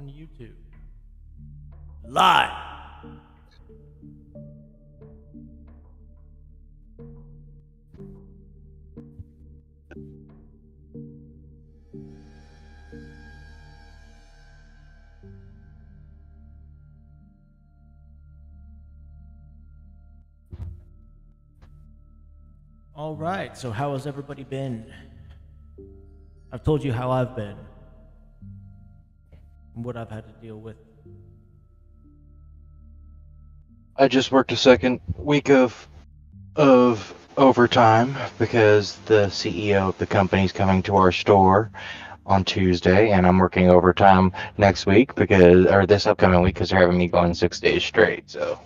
on YouTube. Live! All right, so how has everybody been? I've told you how I've been and what I've had to deal with. I just worked a second week of overtime because the CEO of the company's coming to our store on Tuesday, and I'm working overtime next week or this upcoming week because they're having me going 6 days straight. So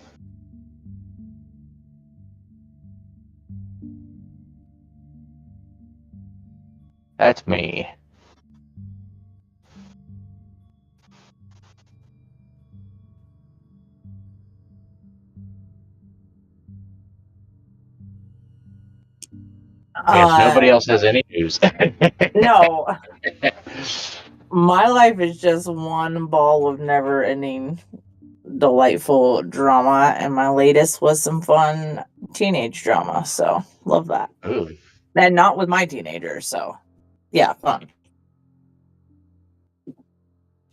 that's me. I guess nobody else has any news. No, my life is just one ball of never-ending, delightful drama, and my latest was some fun teenage drama. So love that, Ooh. and not with my teenagers. So yeah, fun.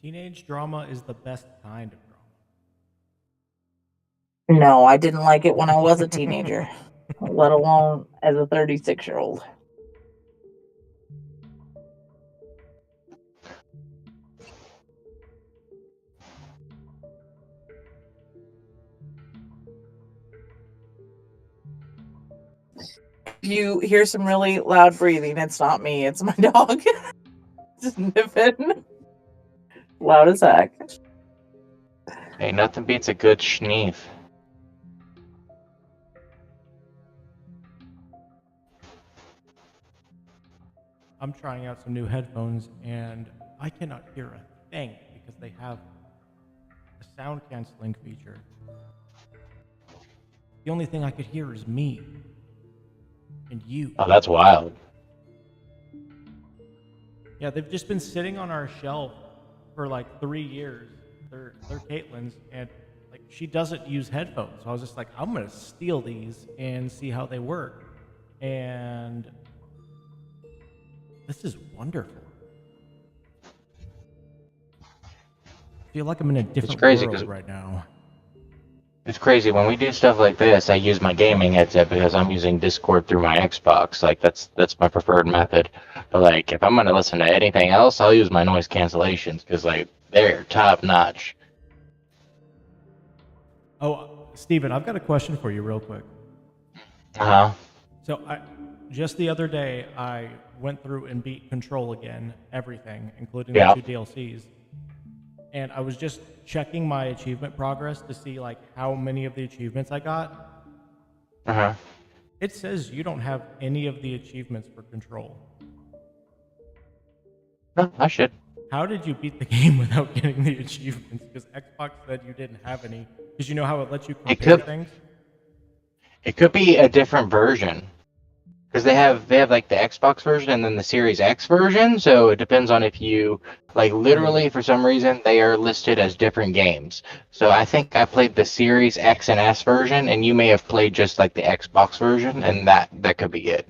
Teenage drama is the best kind of No, I didn't like it when I was a teenager, let alone as a 36-year-old. If you hear some really loud breathing, it's not me, it's my dog. Just nipping. Loud as heck. Hey, nothing beats a good schneef. I'm trying out some new headphones and I cannot hear a thing because they have a sound canceling feature. The only thing I could hear is me and you. Oh, that's wild. Yeah, they've just been sitting on our shelf for like 3 years. They're Caitlin's, and like she doesn't use headphones. So I was just like, I'm gonna steal these and see how they work. And this is wonderful. I feel like I'm in a different world right now. It's crazy when we do stuff like this. I use my gaming headset because I'm using Discord through my Xbox. Like that's my preferred method. But like if I'm gonna listen to anything else, I'll use my noise cancellations because like they're top notch. Oh, Steven, I've got a question for you real quick. Uh-huh. So just the other day, I went through and beat Control again, everything, including the 2 DLCs. And I was just checking my achievement progress to see like how many of the achievements I got. Uh-huh. It says you don't have any of the achievements for Control. No, I should. How did you beat the game without getting the achievements? Because Xbox said you didn't have any. Because you know how it lets you compare things? It could be a different version. Because they have like the Xbox version and then the Series X version, so it depends on if you like literally for some reason they are listed as different games. So I think I played the Series X and S version, and you may have played just like the Xbox version, and that could be it.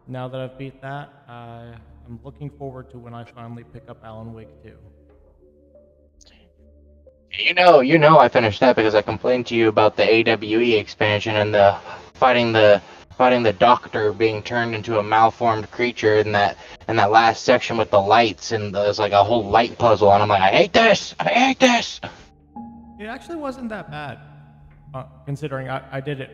Now that I've beat that, I'm looking forward to when I finally pick up Alan Wake 2. You know, I finished that because I complained to you about the AWE expansion and the fighting the doctor being turned into a malformed creature in that last section with the lights, and there's like a whole light puzzle, and I'm like, I hate this. It actually wasn't that bad, considering I did it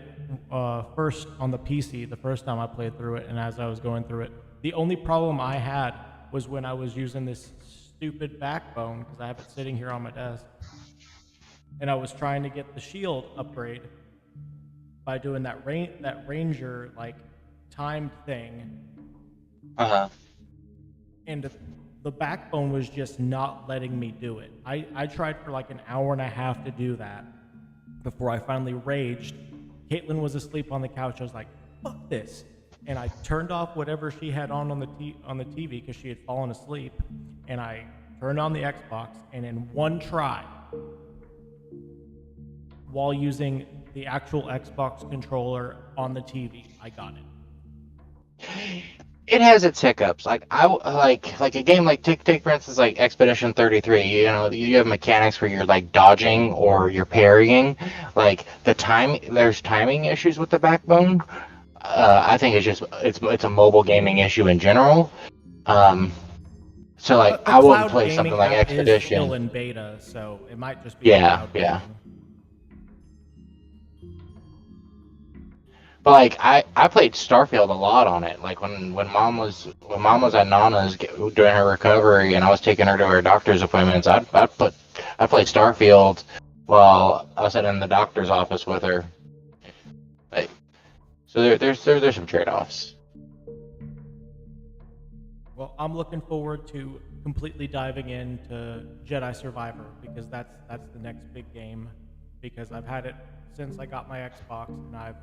first on the PC the first time I played through it, and as I was going through it, the only problem I had was when I was using this stupid backbone, because I have it sitting here on my desk, and I was trying to get the shield upgrade by doing that ranger like timed thing. Uh-huh. And the backbone was just not letting me do it. I tried for like an hour and a half to do that, before I finally raged. Caitlin was asleep on the couch. I was like, "Fuck this!" And I turned off whatever she had on the TV because she had fallen asleep, and I turned on the Xbox. And in one try, while using the actual Xbox controller on the TV, I got it. It has its hiccups. Like like a game like take for instance like Expedition 33. You know, you have mechanics where you're like dodging or you're parrying. Like there's timing issues with the backbone. I think it's a mobile gaming issue in general. So like A I wouldn't cloud play gaming something like app is still Expedition. in beta, so it might just be Yeah, cloud yeah. gaming. But like I played Starfield a lot on it. Like when mom was at Nana's during her recovery, and I was taking her to her doctor's appointments. I played Starfield while I was sitting in the doctor's office with her. Like, so there's some trade-offs. Well, I'm looking forward to completely diving into Jedi Survivor because that's the next big game. Because I've had it since I got my Xbox and I've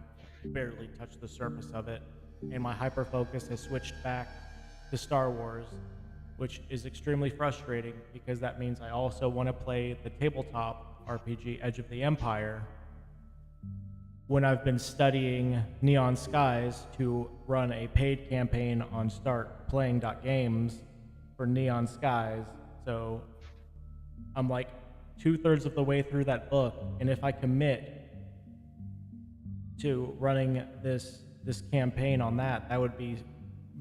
barely touched the surface of it, and my hyper focus has switched back to Star Wars, which is extremely frustrating because that means I also want to play the tabletop RPG Edge of the Empire when I've been studying Neon Skies to run a paid campaign on startplaying.games for Neon Skies. So I'm like 2/3 of the way through that book, and if I commit to running this campaign on that would be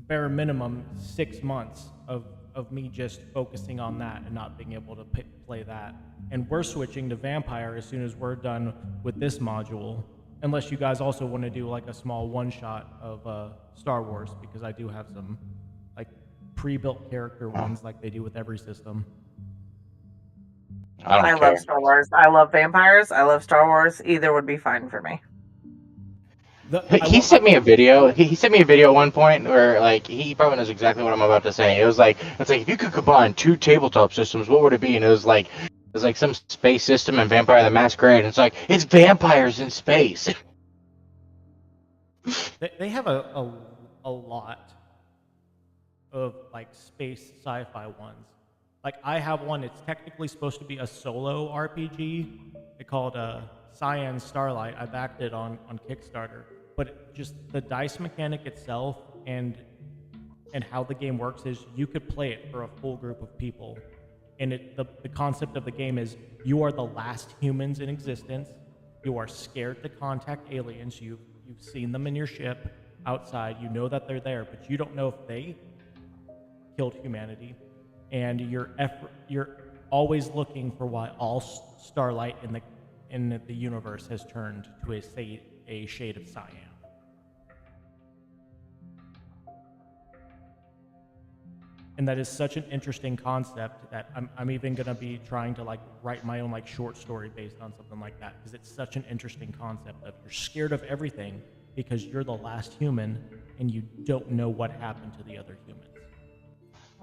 bare minimum 6 months of me just focusing on that and not being able to play that. And we're switching to Vampire as soon as we're done with this module, unless you guys also want to do like a small one-shot of Star Wars, because I do have some like pre-built character ones like they do with every system. I I don't care. love Star Wars. I love vampires. I love Star Wars. Either would be fine for me. He sent me a video. He sent me a video at one point where like he probably knows exactly what I'm about to say. It's like if you could combine two tabletop systems, what would it be? And it was like some space system and Vampire the Masquerade. And it's like it's vampires in space. They have a lot of like space sci-fi ones. Like I have one. It's technically supposed to be a solo RPG. They call it Cyan Starlight. I backed it on Kickstarter, but just the dice mechanic itself and how the game works is you could play it for a full group of people, and the concept of the game is you are the last humans in existence. You are scared to contact aliens. You've seen them in your ship outside. You know that they're there, but you don't know if they killed humanity, and you're always looking for why all starlight in the universe has turned to a shade of cyan. And that is such an interesting concept that I'm even gonna be trying to like write my own like short story based on something like that, because it's such an interesting concept of you're scared of everything because you're the last human and you don't know what happened to the other humans.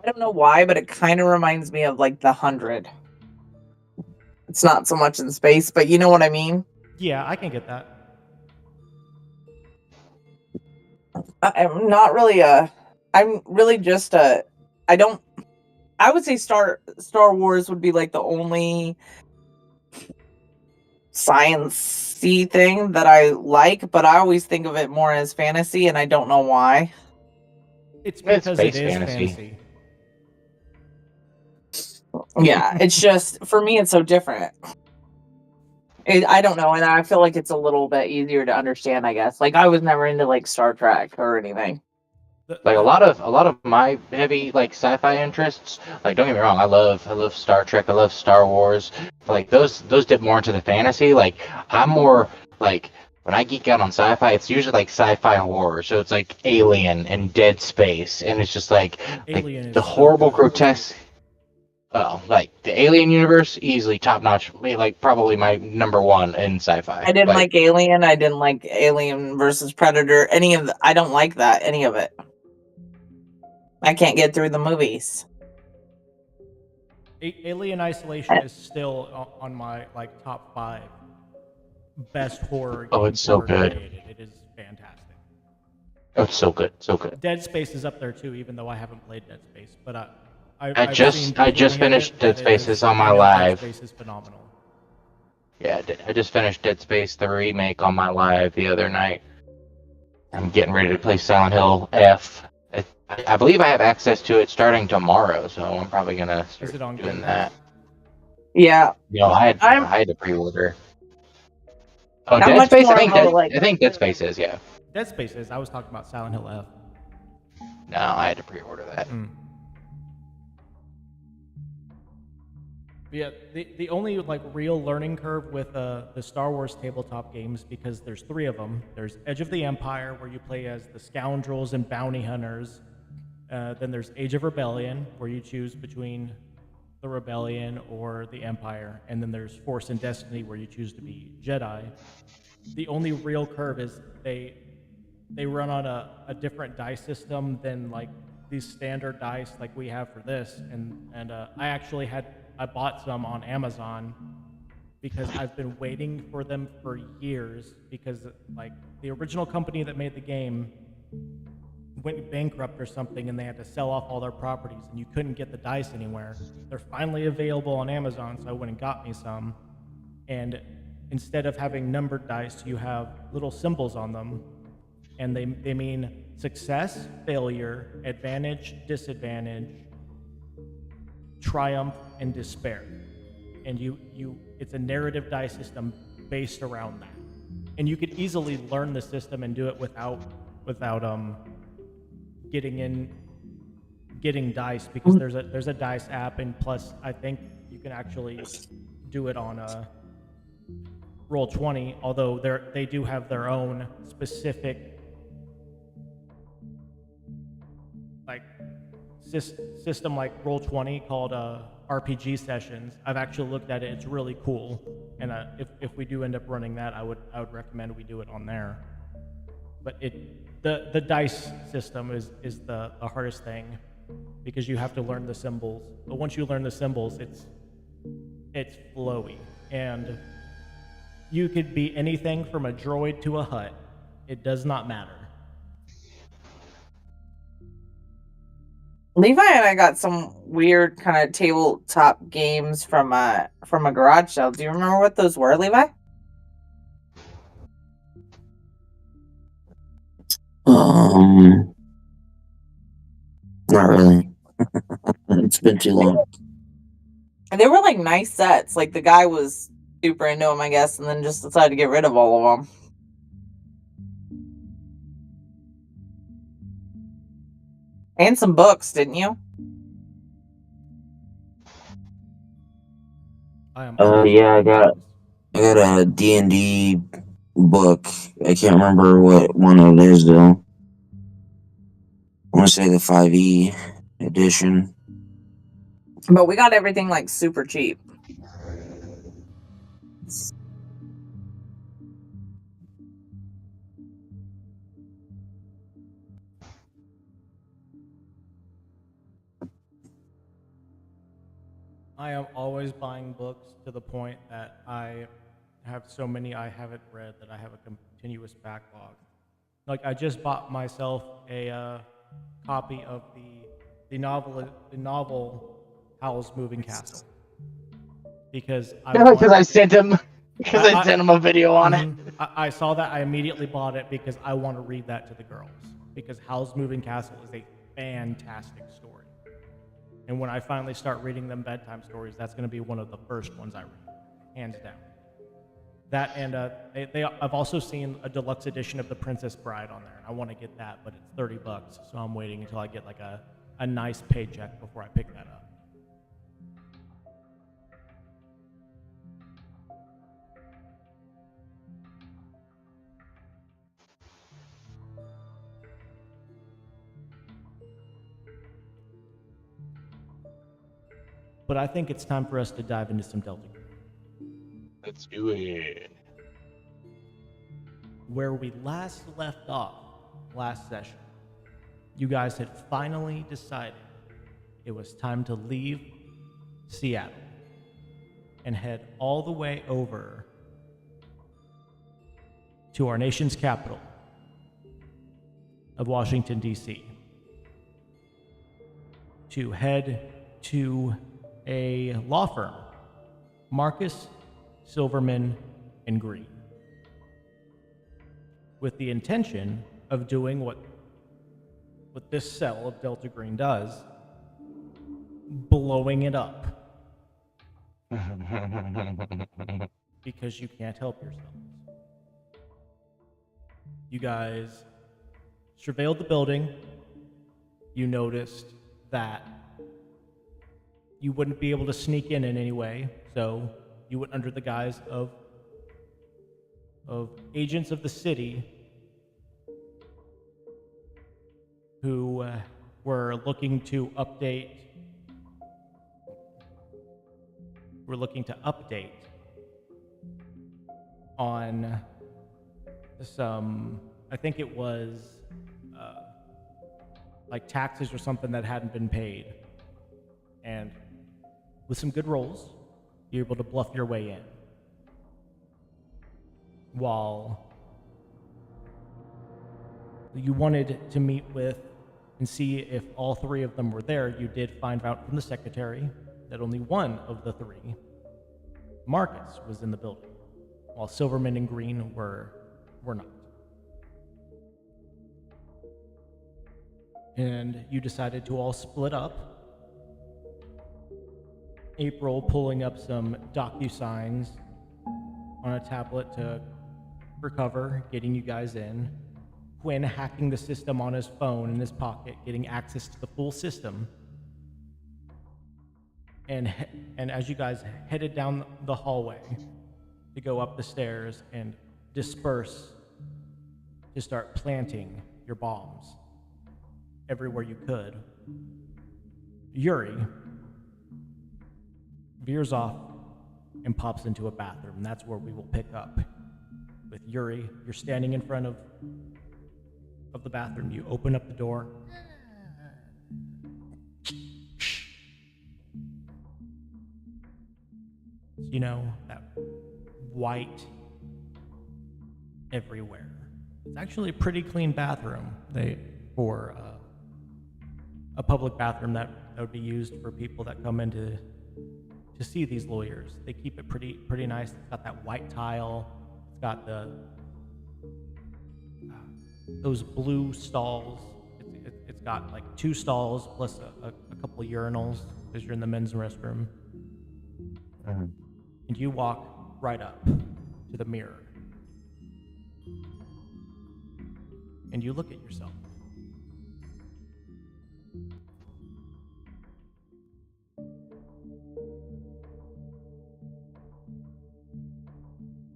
I don't know why, but it kind of reminds me of like The 100. It's not so much in space, but you know what I mean? Yeah, I can get that. I'm not really I'm really just I would say Star Wars would be like the only science-y thing that I like, but I always think of it more as fantasy, and I don't know why. It's because space it is fantasy. Yeah, it's just for me, it's so different. I don't know, and I feel like it's a little bit easier to understand, I guess. Like I was never into like Star Trek or anything. Like a lot of my heavy like sci-fi interests. Like don't get me wrong, I love Star Trek. I love Star Wars. But, like those dip more into the fantasy. Like I'm more like when I geek out on sci-fi, it's usually like sci-fi horror. So it's like Alien and Dead Space, and it's just like Alien the is so horrible, good. grotesque. Oh, like the Alien universe, easily top notch. Like probably my number one in sci-fi. I didn't like Alien. I didn't like Alien versus Predator. I don't like that. Any of it. I can't get through the movies. Alien Isolation is still on my like top 5, best horror Oh, games it's so ever good. created. It is fantastic. Oh, it's so good, so good. Dead Space is up there too, even though I haven't played Dead Space. But I I've seen just plenty of finished it Dead that it Space. is. It's on my I know Dead live. Space is phenomenal. Yeah, I just finished Dead Space the remake on my live the other night. I'm getting ready to play Silent Hill F. I believe I have access to it starting tomorrow, so I'm probably gonna Is start it on doing Game that. Pass? Yeah, You know, I I'm had to pre-order. Oh, I'm Dead much Space. more of a like. I think Dead Space is, yeah. Dead Space is. I was talking about Silent Hill F. No, I had to pre-order that. Yeah, the only like real learning curve with the Star Wars tabletop games, because there's 3 of them. There's Edge of the Empire, where you play as the scoundrels and bounty hunters. Then there's Age of Rebellion, where you choose between the Rebellion or the Empire. And then there's Force and Destiny, where you choose to be Jedi. The only real curve is they run on a different dice system than like these standard dice like we have for this. And I bought some on Amazon because I've been waiting for them for years, because like the original company that made the game went bankrupt or something, and they had to sell off all their properties, and you couldn't get the dice anywhere. They're finally available on Amazon, so I went and got me some. And instead of having numbered dice, you have little symbols on them, and they mean success, failure, advantage, disadvantage, triumph, and despair. And it's a narrative die system based around that. And you could easily learn the system and do it without getting dice, because there's a dice app, and plus I think you can actually do it on Roll20, although they do have their own specific like system like Roll20 called RPG sessions. I've actually looked at it. It's really cool, and if we do end up running that, I would recommend we do it on there. But the dice system is the hardest thing, because you have to learn the symbols. But once you learn the symbols, it's flowy, and you could be anything from a droid to a hut. It does not matter. Levi and I got some weird kind of tabletop games from a garage sale. Do you remember what those were, Levi? Not really. It's been too long. And they were like nice sets. Like the guy was super into them, I guess, and then just decided to get rid of all of them. And some books, didn't you? Yeah, I got a D&D book. I can't remember what one it is though. I want to say the 5e edition. But we got everything like super cheap. I am always buying books to the point that I have so many I haven't read that I have a continuous backlog. Like I just bought myself a copy of the novel Howl's Moving Castle, because I sent him a video on it. I saw that. I immediately bought it because I want to read that to the girls, because Howl's Moving Castle is a fantastic story. And when I finally start reading them bedtime stories, that's going to be one of the first ones I read, hands down. That, and I've also seen a deluxe edition of The Princess Bride on there, and I want to get that, but it's $30, so I'm waiting until I get like a nice paycheck before I pick that up. But I think it's time for us to dive into some Delta Green. Let's do it. Where we last left off last session, you guys had finally decided it was time to leave Seattle and head all the way over to our nation's capital of Washington, D.C., to head to a law firm, Marcus, Silverman, and Green, with the intention of doing what this cell of Delta Green does, blowing it up. Because you can't help yourselves. You guys surveilled the building. You noticed that you wouldn't be able to sneak in any way, so you went under the guise of agents of the city who were looking to update on some, I think it was like taxes or something that hadn't been paid. And with some good rolls, you're able to bluff your way in. While you wanted to meet with and see if all three of them were there, you did find out from the secretary that only one of the three, Marcus, was in the building, while Silverman and Green were not. And you decided to all split up. April pulling up some DocuSigns on a tablet to recover, getting you guys in. Quinn hacking the system on his phone in his pocket, getting access to the full system. And as you guys headed down the hallway to go up the stairs and disperse to start planting your bombs everywhere you could, Yuri veers off and pops into a bathroom. And that's where we will pick up. With Yuri, you're standing in front of the bathroom. You open up the door. You know, that white everywhere. It's actually a pretty clean bathroom. For a public bathroom that would be used for people that come in to see these lawyers. They keep it pretty nice. It's got that white tile. It's got those blue stalls. It's got like 2 stalls plus a couple of urinals because you're in the men's restroom. Mm-hmm. And you walk right up to the mirror. And you look at yourself.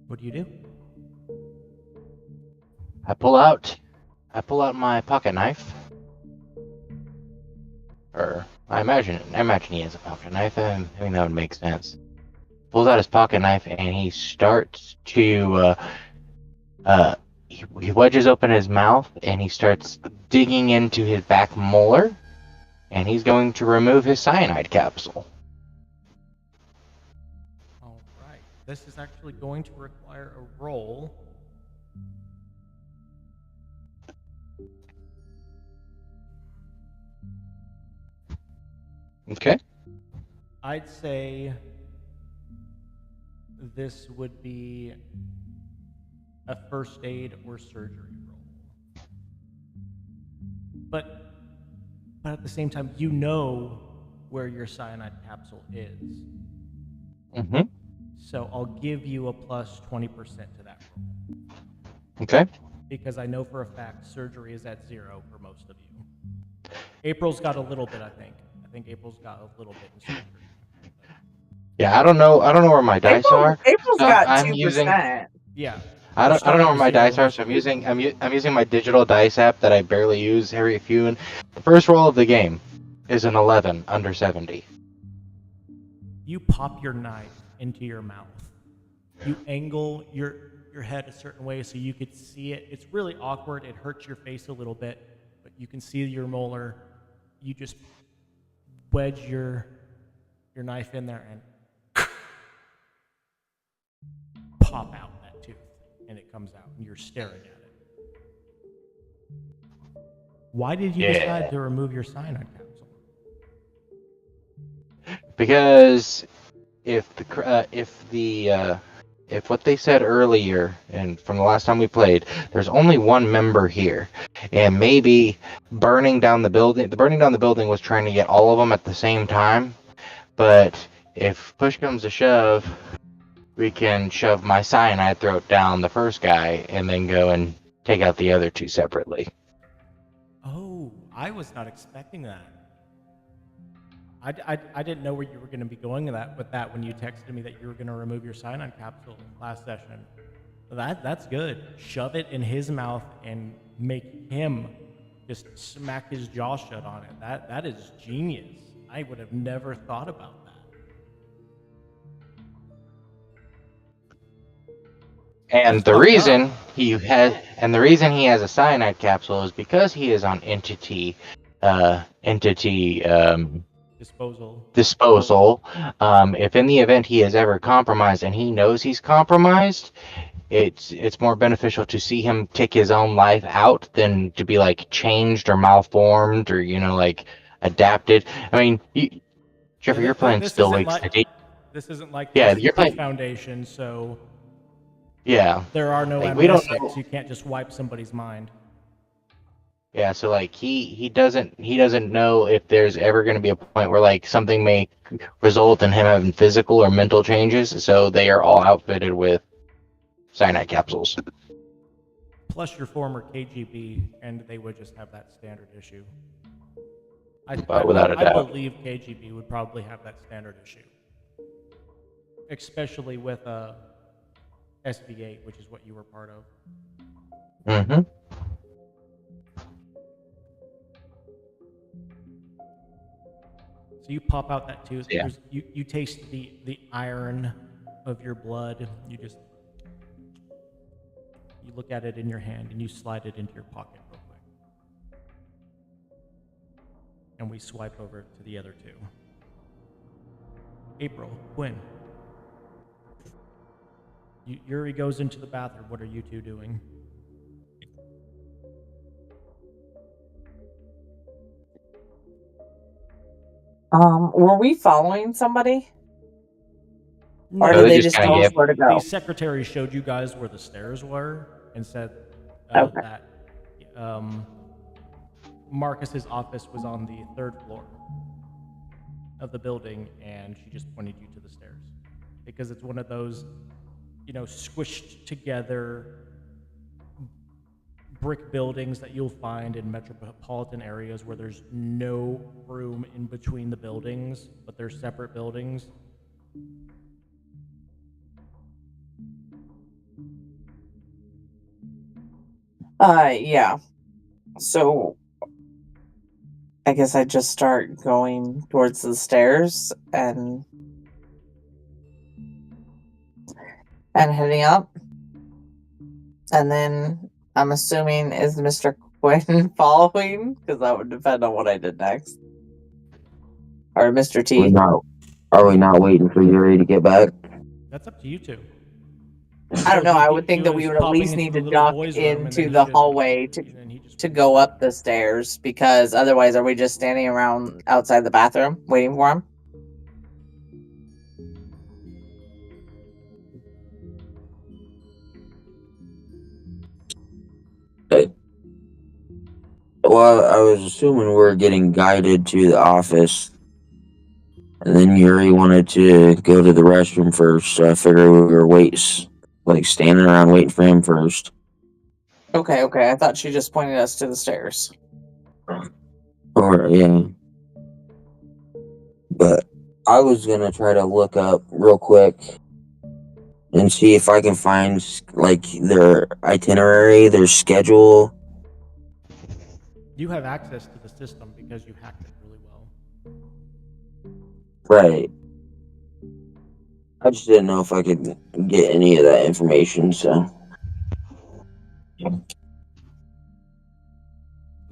What do? I pull out my pocket knife. Or I imagine he has a pocket knife. I think that would make sense. Pulls out his pocket knife and he starts to he wedges open his mouth and he starts digging into his back molar, and he's going to remove his cyanide capsule. All right. This is actually going to require a roll. Okay. I'd say this would be a first aid or surgery roll. But at the same time, you know where your cyanide capsule is. Mm-hmm. So I'll give you a plus 20% to that roll. Okay. Because I know for a fact surgery is at 0 for most of you. April's got a little bit, I think. I think April's got a little bit in surgery. Yeah, I don't know where my dice are. April's So got I'm 2%. using. Yeah. I don't know where my dice are, are. so I'm using my digital dice app that I barely use every few. And the first roll of the game is an 11 under 70. You pop your knife into your mouth. You angle your head a certain way so you could see it. It's really awkward. It hurts your face a little bit, but you can see your molar. You just wedge your knife in there and pop out that tooth. and it comes out, and you're staring at it. Why did you Yeah. decide to remove your cyanide capsule? Because if what they said earlier, and from the last time we played, there's only one member here, and maybe burning down the building. The burning down the building was trying to get all of them at the same time, but if push comes to shove, we can shove my cyanide throat down the first guy, and then go and take out the other two separately. Oh, I was not expecting that. I didn't know where you were going to be going with that when you texted me that you were going to remove your cyanide capsule last session. That's good. Shove it in his mouth and make him just smack his jaw shut on it. That is genius. I would have never thought about that. And the reason he has a cyanide capsule is because he is on entity disposal. If in the event he is ever compromised and he knows he's compromised, it's more beneficial to see him take his own life out than to be like changed or malformed or like adapted. I mean, Jeffrey, Yeah, your plan still wakes the deep. This isn't like Yeah, the your plan. Foundation, so Yeah. there are no Like, we don't know. amnestics. You can't just wipe somebody's mind. Yeah, so like he doesn't know if there's ever going to be a point where like something may result in him having physical or mental changes. So they are all outfitted with cyanide capsules. Plus your former KGB, and they would just have that standard issue. Without a doubt. I believe KGB would probably have that standard issue, especially with SV8, which is what you were part of. Mm-hmm. So you pop out that tooth. Yeah. You taste the iron of your blood. You look at it in your hand and you slide it into your pocket real quick. And we swipe over to the other two. April, Quinn. Yuri goes into the bathroom. What are you two doing? Were we following somebody? Or No, did they they just just kinda tell us gave- where to go? The secretary showed you guys where the stairs were and said Okay. that Marcus's office was on the 3rd floor of the building, and she just pointed you to the stairs because it's one of those, squished together brick buildings that you'll find in metropolitan areas where there's no room in between the buildings, but they're separate buildings. Yeah. So I guess I just start going towards the stairs and heading up. And then I'm assuming is Mr. Quinn following? Because that would depend on what I did next. Or Mr. T. Are we not waiting for Yuri to get back? That's up to you two. I don't know. I He would think that we was would at popping least into need the to little duck boys' room, and then into he the just- hallway and then he just to go up the stairs, because otherwise, are we just standing around outside the bathroom waiting for him? Well, I was assuming we're getting guided to the office. And then Yuri wanted to go to the restroom first, so I figured we were standing around waiting for him first. Okay. I thought she just pointed us to the stairs. Or, yeah. But I was gonna try to look up real quick and see if I can find, their itinerary, their schedule. You have access to the system because you hacked it really well. Right. I just didn't know if I could get any of that information, so.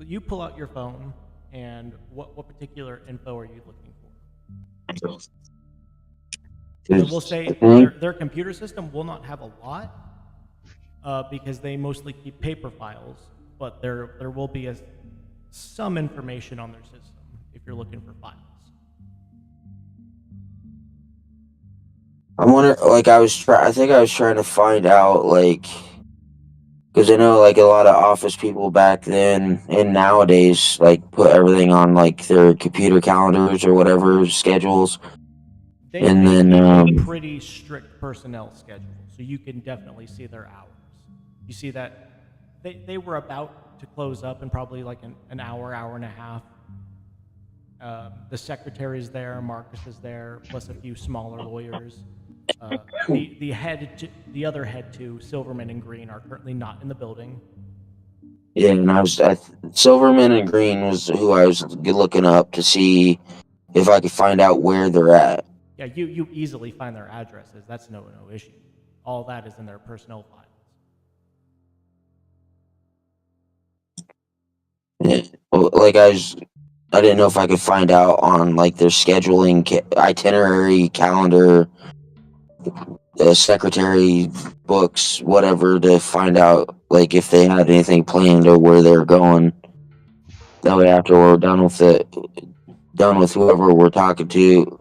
You pull out your phone, and what particular info are you looking for? I will say their computer system will not have a lot, because they mostly keep paper files, but there will be some information on their system if you're looking for files. I wonder, like, I think I was trying to find out, like, because I know, like, a lot of office people back then and nowadays, like, put everything on, like, their computer calendars or whatever schedules. And They then, keep a pretty strict personnel schedule, so you can definitely see their hours. You see that they were about to close up in probably like an hour, hour and a half. The secretary's there, Marcus is there, plus a few smaller lawyers. The other head two, Silverman and Green, are currently not in the building. yeah, and Silverman and Green was who I was looking up to see if I could find out where they're at. Yeah, you easily find their addresses. That's no issue. All that is in their personnel files. Yeah, well, like I didn't know if I could find out on like their scheduling itinerary calendar, secretary books, whatever, to find out like if they had anything planned or where they're going. That way, after we're done with it, done with whoever we're talking to,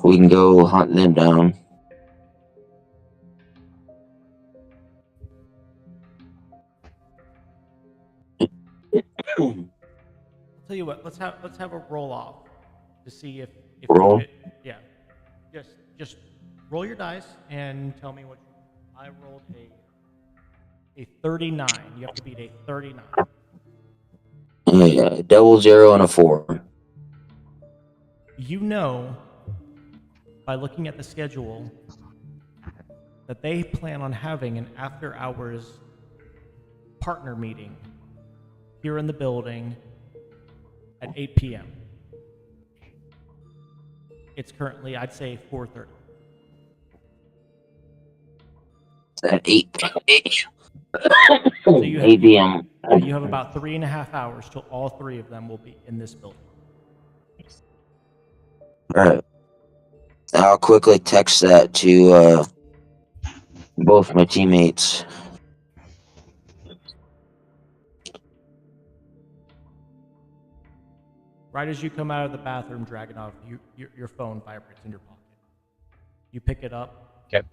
we can go hunt them down. I'll tell you what, let's have a roll off to see if Roll? you could, yeah. Just roll your dice and tell me what I rolled a 39. You have to beat a 39. Yeah, double 0 and a 4. You know by looking at the schedule that they plan on having an after hours partner meeting here in the building at 8 p.m. It's currently, I'd say, 4:30. At 8. So you 8 p.m. you have about 3.5 hours till all three of them will be in this building. Alright. I'll quickly text that to both my teammates. Right as you come out of the bathroom, Dragonov, your phone vibrates in your pocket. You pick it up. Okay.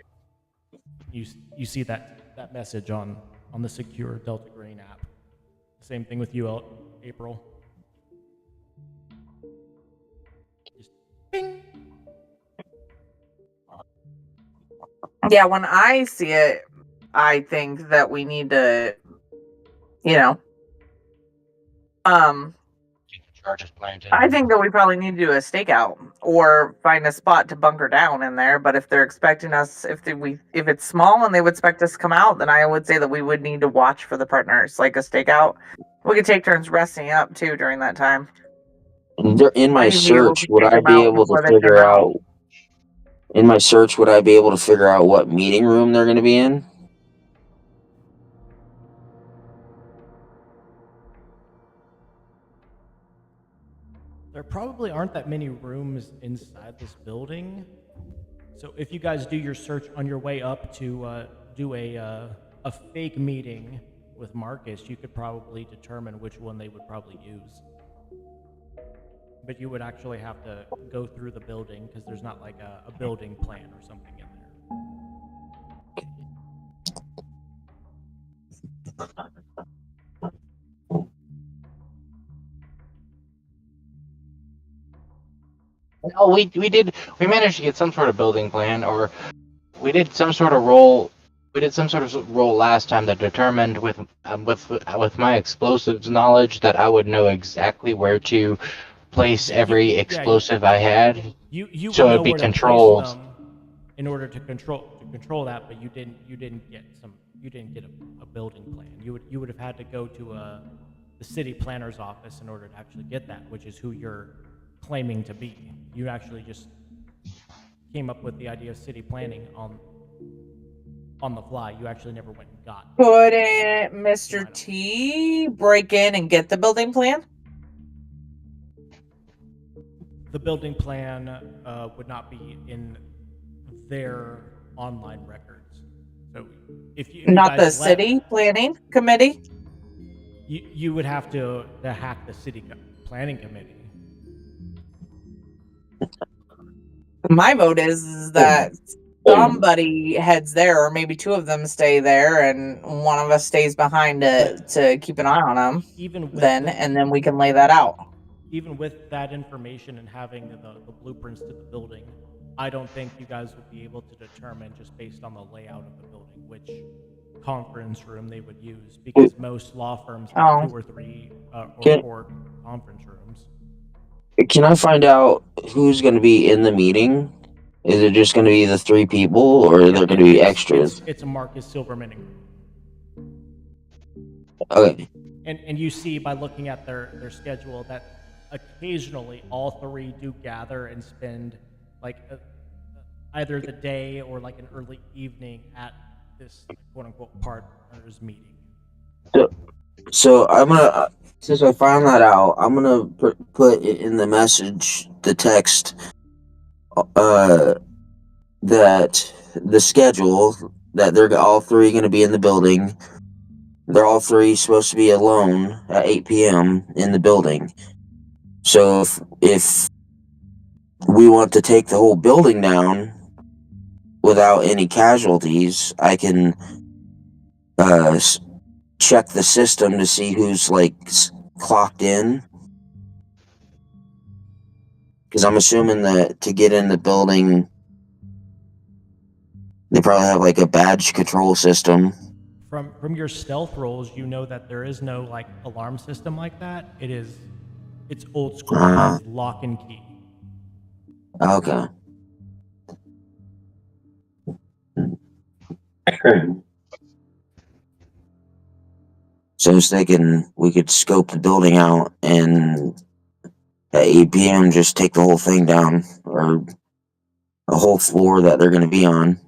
You see that message on the secure Delta Green app. Same thing with you, April. Just bing. Yeah, when I see it, I think that we need to, Charges planted. I think that we probably need to do a stakeout or find a spot to bunker down in there. But if they're expecting us, if it's small and they would expect us to come out, then I would say that we would need to watch for the partners, like a stakeout. We could take turns resting up too during that time. In my I need to be able search, to would take I them be out able to before they come figure out. out? In my search, would I be able to figure out what meeting room they're going to be in? There probably aren't that many rooms inside this building. So if you guys do your search on your way up to do a fake meeting with Marcus, you could probably determine which one they would probably use. But you would actually have to go through the building because there's not like a building plan or something in there. No, we managed to get some sort of building plan, or we did some sort of roll. We did some sort of roll last time that determined with my explosives knowledge that I would know exactly where to place every explosive I had. You So would it'd know be where to controlled. place them in order to control that, but you didn't get a building plan. You would have had to go to the city planner's office in order to actually get that, which is who you're claiming to be. You actually just came up with the idea of city planning on the fly. You actually never went and got. Couldn't Mr. T break in and get the building plan? The building plan would not be in their online records. So if you Not the guys left, city planning committee. you would have to hack the city planning committee. My vote is that somebody heads there, or maybe two of them stay there, and one of us stays behind to keep an eye on them. Even with And then we can lay that out. even with that information and having the blueprints to the building, I don't think you guys would be able to determine just based on the layout of the building which conference room they would use, because most law firms have 2 or 3 or 4 conference rooms. Can I find out who's going to be in the meeting? Is it just going to be the 3 people, or are there going to be extras? It's a Marcus Silverman. Okay. And you see by looking at their schedule that occasionally all 3 do gather and spend like either the day or like an early evening at this quote unquote partners meeting. So I'm gonna, since I found that out, I'm gonna put it in the message, the text, that the schedule, that they're all 3 going to be in the building. They're all 3 supposed to be alone at 8 p.m. in the building. So if we want to take the whole building down without any casualties, I can check the system to see who's like clocked in. Because I'm assuming that to get in the building, they probably have like a badge control system. From your stealth rolls, you know that there is no like alarm system like that. It's old school. It's lock and key. Okay. So I was thinking we could scope the building out and at 8 p.m. just take the whole thing down, or a whole floor that they're going to be on.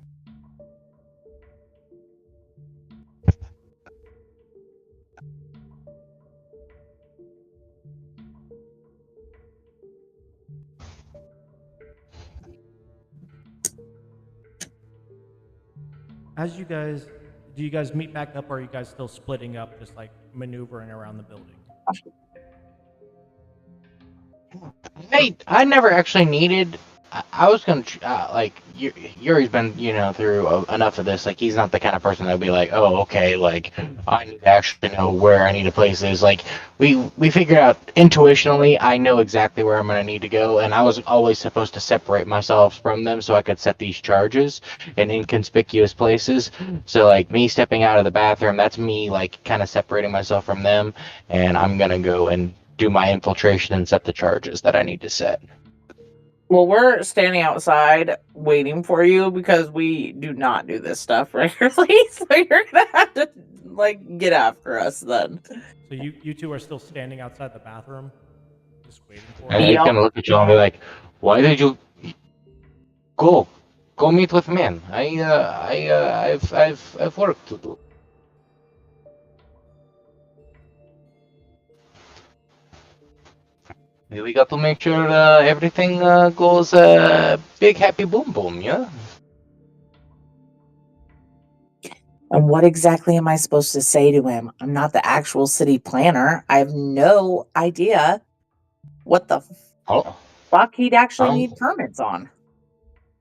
Do you guys meet back up, or are you guys still splitting up, just like maneuvering around the building? I never actually needed. I was gonna like Yuri's been through enough of this. Like he's not the kind of person that'll be like, oh okay, like I need to actually know where I need to place this. Like we figured out intuitionally. I know exactly where I'm gonna need to go, and I was always supposed to separate myself from them so I could set these charges in inconspicuous places. So like me stepping out of the bathroom, that's me like kind of separating myself from them, and I'm gonna go and do my infiltration and set the charges that I need to set. Well, we're standing outside waiting for you because we do not do this stuff regularly. So you're gonna have to like get after us then. So you 2 are still standing outside the bathroom, just waiting for And it. he's gonna look at you and be like, "Why did you go meet with men? I've work to do." We got to make sure everything goes big happy boom boom, yeah? And what exactly am I supposed to say to him? I'm not the actual city planner. I have no idea what the fuck he'd actually need permits on.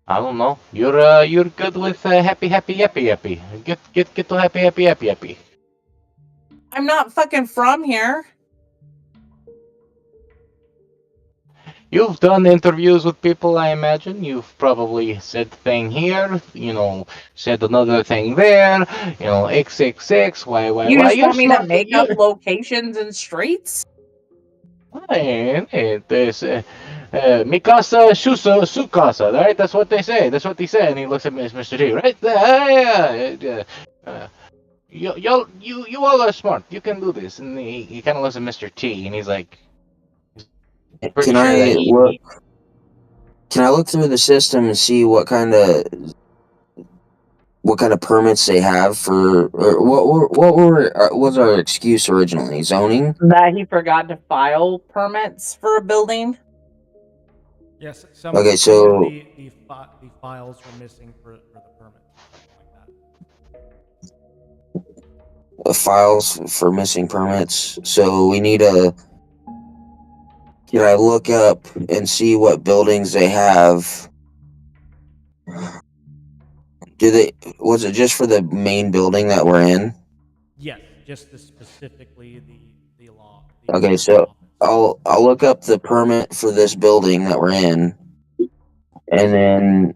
I don't know. You're good with happy yappy. Get to happy yappy. I'm not fucking from here. You've done interviews with people, I imagine. You've probably said thing here, said another thing there, XXX, why. You just want me to smart. make up locations and streets? Mikasa Sukasa, right? That's what they say. That's what he said. And he looks at Mr. T, right? You all are smart. You can do this. And he kind of looks at Mr. T, and he's like, Can I look through the system and see what kind of permits they have for, or what was our excuse originally? Zoning? That he forgot to file permits for a building? Yes, some Okay, of so the files were missing for the permit. Like that. files for missing permits. So we need a. Can I look up and see what buildings they have? Do they? Was it just for the main building that we're in? Yes, just specifically the law. Okay, so I'll look up the permit for this building that we're in, and then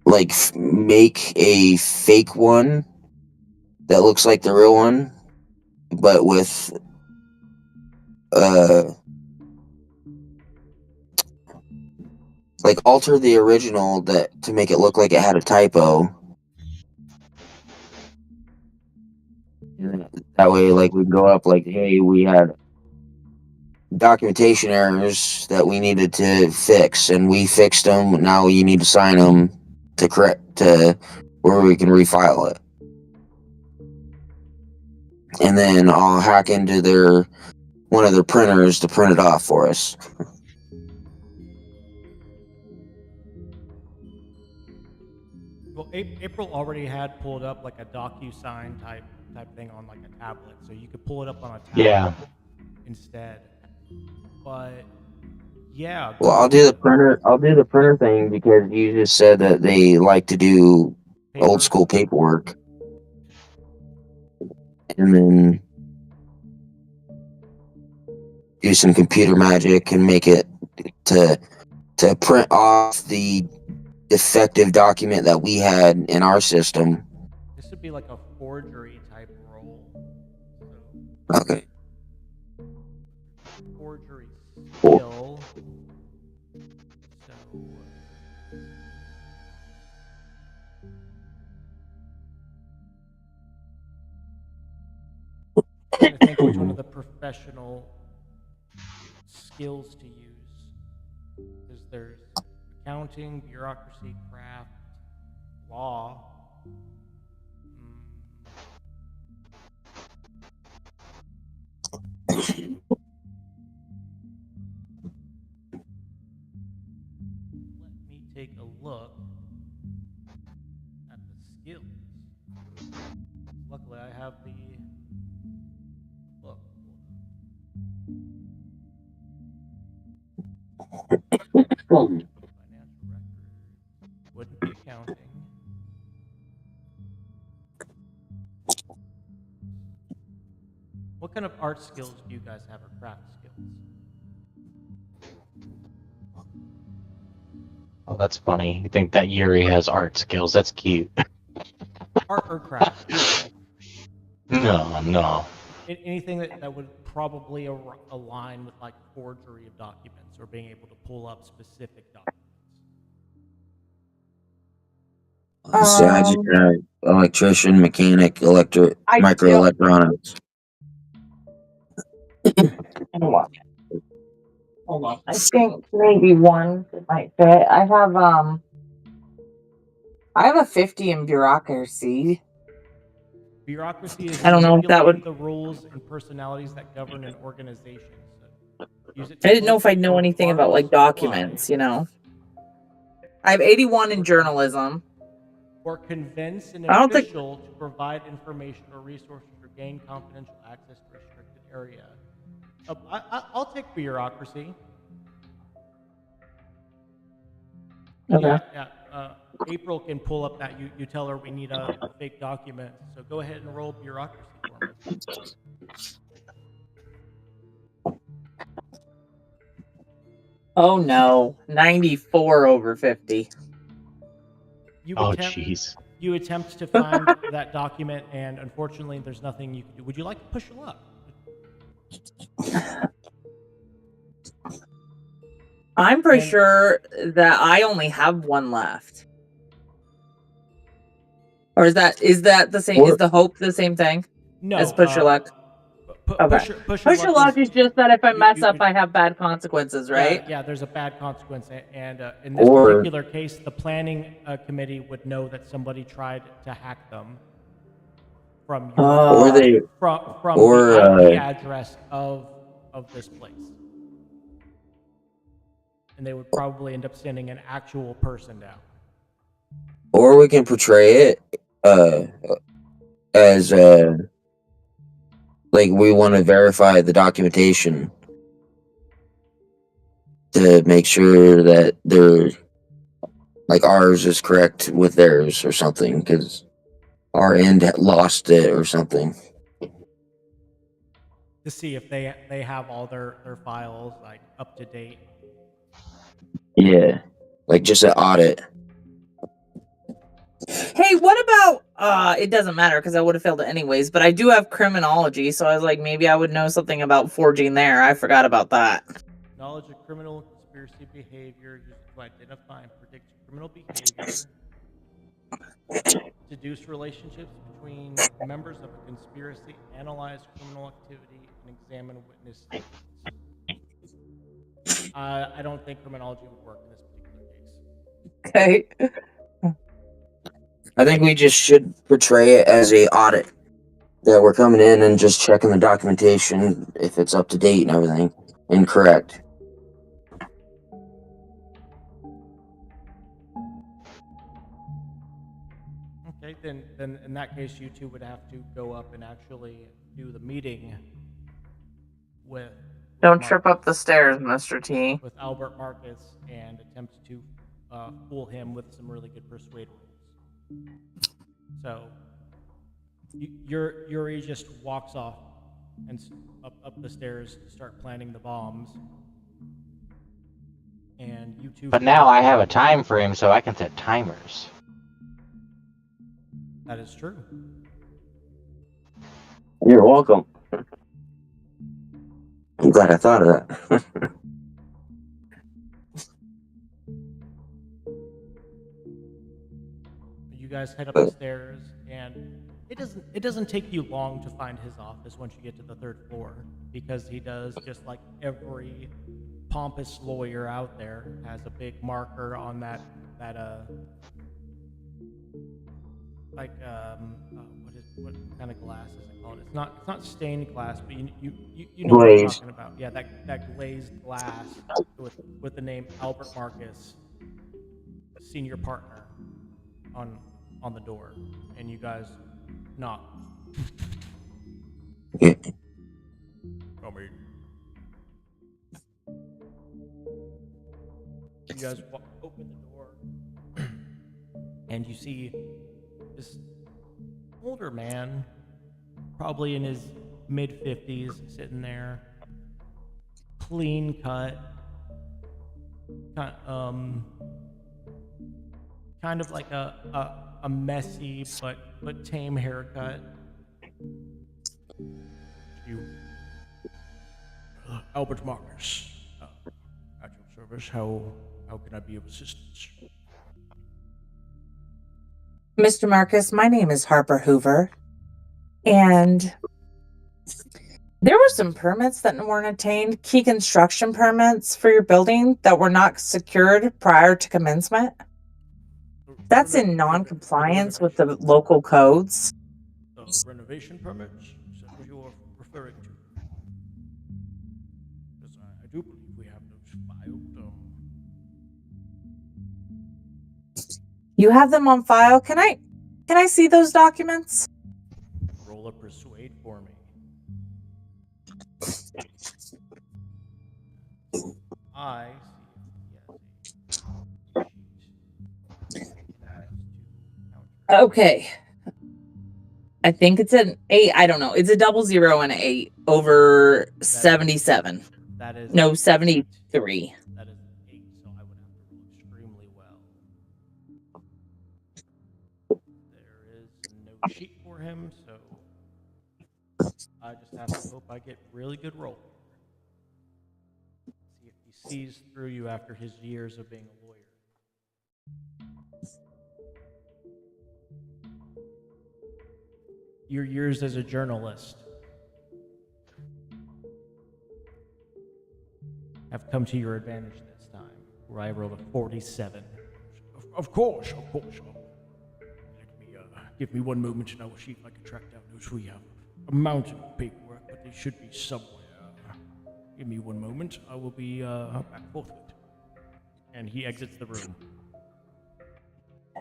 like make a fake one that looks like the real one, but with like alter the original that to make it look like it had a typo. That way, like we can go up like, hey, we had documentation errors that we needed to fix, and we fixed them. Now you need to sign them to correct to where we can refile it. And then I'll hack into one of their printers to print it off for us. Well, April already had pulled up like a DocuSign type thing on like a tablet, so you could pull it up on a tablet instead. But yeah. Well, I'll do the printer thing because you just said that they like to do old school paperwork, and then do some computer magic and make it to print off the defective document that we had in our system. This would be like a forgery type role. Okay. Forgery skill. I think which one of the professional skills to use. Because there's accounting, bureaucracy, craft, law. Let me take a look at the skills. Luckily, I have the book. Financial records. Wouldn't be accounting. What kind of art skills do you guys have, or craft skills? Oh, that's funny. You think that Yuri has art skills? That's cute. Art or craft? No. Anything that would probably align with like forgery of documents or being able to pull up specific documents. So I just got electrician, mechanic, microelectronics. Hold on. I think maybe one might fit. I have a 50 in bureaucracy. Bureaucracy is I don't know if that would the rules and personalities that govern an organization. So use it I didn't know if I'd know anything about like documents, you know. I have 81 in journalism. Or convince an official to provide information or resources or gain confidential access to a restricted area. I'll take bureaucracy. Okay. Yeah. April can pull up that. You tell her we need a fake document. So go ahead and roll bureaucracy for me. Oh no, 94 over 50. Jeez. You attempt to find that document, and unfortunately, there's nothing you can do. Would you like to push your luck? I'm pretty sure that I only have one left. Or is that the same? Is the hope the same thing? No. As push your luck. Okay. Push your luck is just that if I mess up, I have bad consequences, right? Yeah, there's a bad consequence, and in this particular case, the planning committee would know that somebody tried to hack them from your from the IP address of this place, and they would probably end up sending an actual person down. Or we can portray it uh, as like we want to verify the documentation to make sure that they're like ours is correct with theirs or something, because our end lost it or something. To see if they have all their files like up to date. Yeah, like just an audit. Hey, what about it doesn't matter because I would have failed it anyways, but I do have criminology, so I was like maybe I would know something about forging there. I forgot about that. Knowledge of criminal conspiracy behavior used to identify and predict criminal behavior. Deduce relationships between members of a conspiracy, analyze criminal activity, and examine witness statements. I don't think criminology would work in this particular case. Okay. I think we just should portray it as a audit, that we're coming in and just checking the documentation if it's up to date and everything and correct. Okay, then in that case, you two would have to go up and actually do the meeting with Don't trip up the Marcus. stairs, Mr. T. With Albert Marcus and attempt to fool him with some really good persuade rules. So Yuri just walks off and up the stairs to start planning the bombs. And you two. But now I have a time frame, so I can set timers. That is true. You're welcome. I'm glad I thought of that. You guys head up the stairs, and it doesn't take you long to find his office once you get to the third floor, because he does just like every pompous lawyer out there, has a big marker on that what kind of glass is it called? It's not stained glass, but you know what I'm talking about. Yeah, that glazed glass with the name Albert Marcus, senior partner, on the door, and you guys knock. Yeah. Come in. You guys open the door, and you see this older man, probably in his mid-50s, sitting there, clean cut, kind of like a messy but tame haircut. You, Albert Marcus, at your service. How can I be of assistance? Mr. Marcus, my name is Harper Hoover, and there were some permits that weren't obtained, key construction permits for your building that were not secured prior to commencement. That's in non-compliance with the local codes. Renovation permits? Is that what you're referring to? Because I do believe we have those filed. You have them on file. Can I see those documents? Roll a persuade for me. I see. Okay. I think it's an 8. I don't know. It's a 00 and an 8 over 77. That is no 73. That is 8, so I would have to roll extremely well. There is no sheet for him, so I just have to hope I get really good roll. See if he sees through you after his years of being a lawyer. Your years as a journalist have come to your advantage this time, where I rolled a 47. Of course. Give me one moment and I will see if I can track down those. We have a mountain of paperwork, but they should be somewhere. Give me one moment. I will be back forthwith. And he exits the room,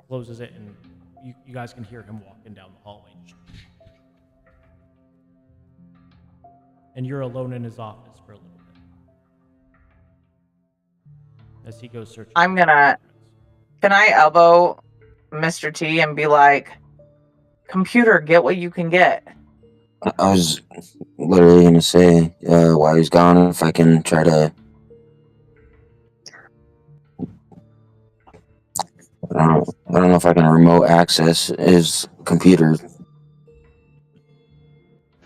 closes it, and you guys can hear him walking down the hallway. And you're alone in his office for a little bit as he goes searching. Can I elbow Mr. T and be like, computer, get what you can get? I was literally gonna say, while he's gone, if I can try to. I don't know if I can remote access his computer.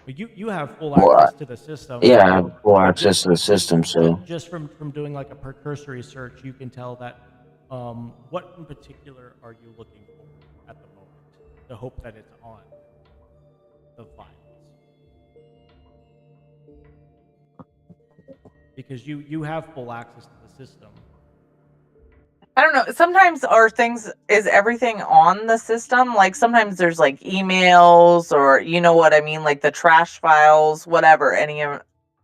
But you have full access to the system. Yeah, I have full access to the system, so. Just from doing like a precursory search, you can tell that what in particular are you looking for at the moment to hope that it's on the files. Because you have full access to the system. I don't know. Sometimes is everything on the system? Like sometimes there's like emails or you know what I mean, like the trash files, whatever, any of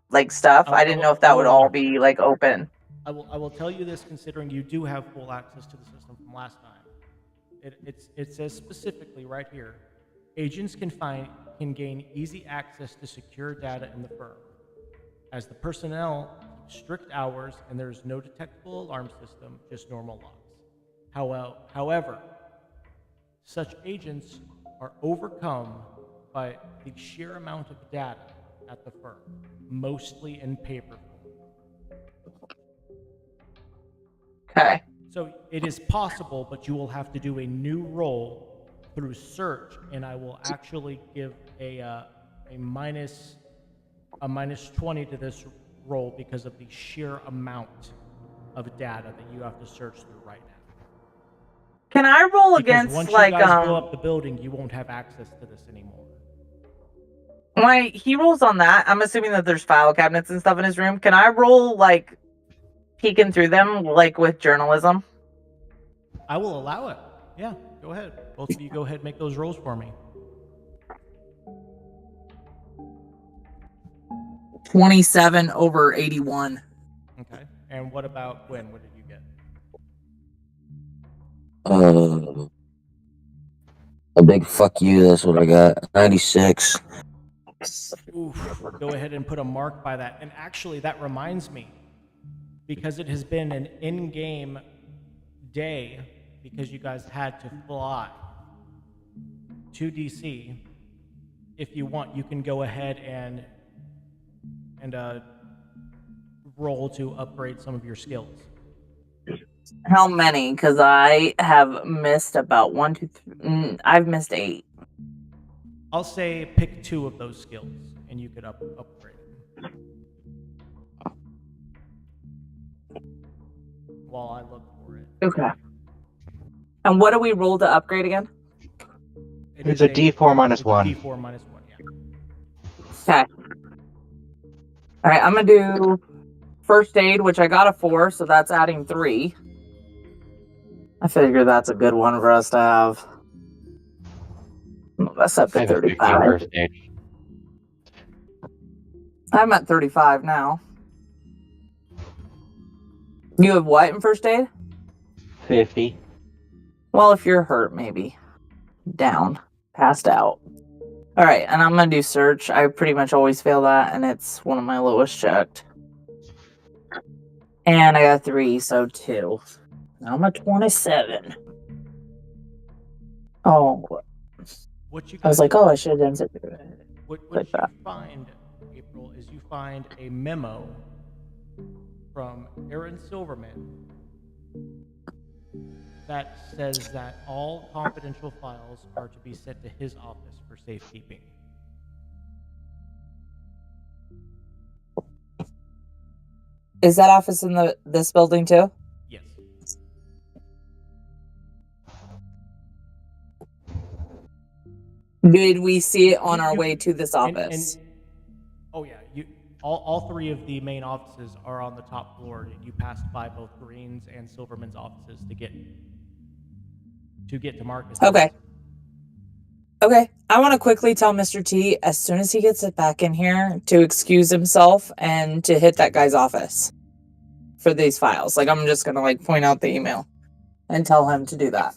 like stuff. I didn't know if that would all be like open. I will tell you this, considering you do have full access to the system from last time. It says specifically right here, agents can gain easy access to secure data in the firm. As the personnel keep strict hours and there's no detectable alarm system, just normal logs. However, such agents are overcome by the sheer amount of data at the firm, mostly in paper form. Okay. So it is possible, but you will have to do a new roll through search, and I will actually give a minus 20 to this roll because of the sheer amount of data that you have to search through right now. Can I roll because against once like you guys blow up the building, you won't have access to this anymore. when he rolls on that, I'm assuming that there's file cabinets and stuff in his room. Can I roll like peeking through them like with journalism? I will allow it. Yeah, go ahead. Both of you go ahead and make those rolls for me. 27 over 81. Okay. And what about Gwen? What did you get? A big fuck you. That's what I got. 96. Oof. Go ahead and put a mark by that. And actually, that reminds me, because it has been an in-game day, because you guys had to fly to DC. If you want, you can go ahead and roll to upgrade some of your skills. How many? Because I have missed about 1, 2, 3. I've missed 8. I'll say pick 2 of those skills, and you could upgrade them. While I look for it. Okay. And what do we roll to upgrade again? It's a D4 minus 1. D4 minus 1, yeah. Okay. All right, I'm going to do first aid, which I got a 4, so that's adding 3. I figure that's a good one for us to have. That's up to 35. I'm at 35 now. You have what in first aid? 50. Well, if you're hurt, maybe. Down. Passed out. Alright, and I'm going to do search. I pretty much always fail that, and it's one of my lowest checked. And I got 3, so 2. Now I'm at 27. Oh. I was like, oh, I should have done it. What you find, April, is you find a memo from Aaron Silverman that says that all confidential files are to be sent to his office for safekeeping. Is that office in this building too? Yes. Did we see it on our way to this office? Oh yeah, all 3 of the main offices are on the top floor. You passed by both Green's and Silverman's offices to get to Marcus. Okay. Okay. I want to quickly tell Mr. T, as soon as he gets it back in here, to excuse himself and to hit that guy's office for these files. Like, I'm just going to, like, point out the email and tell him to do that.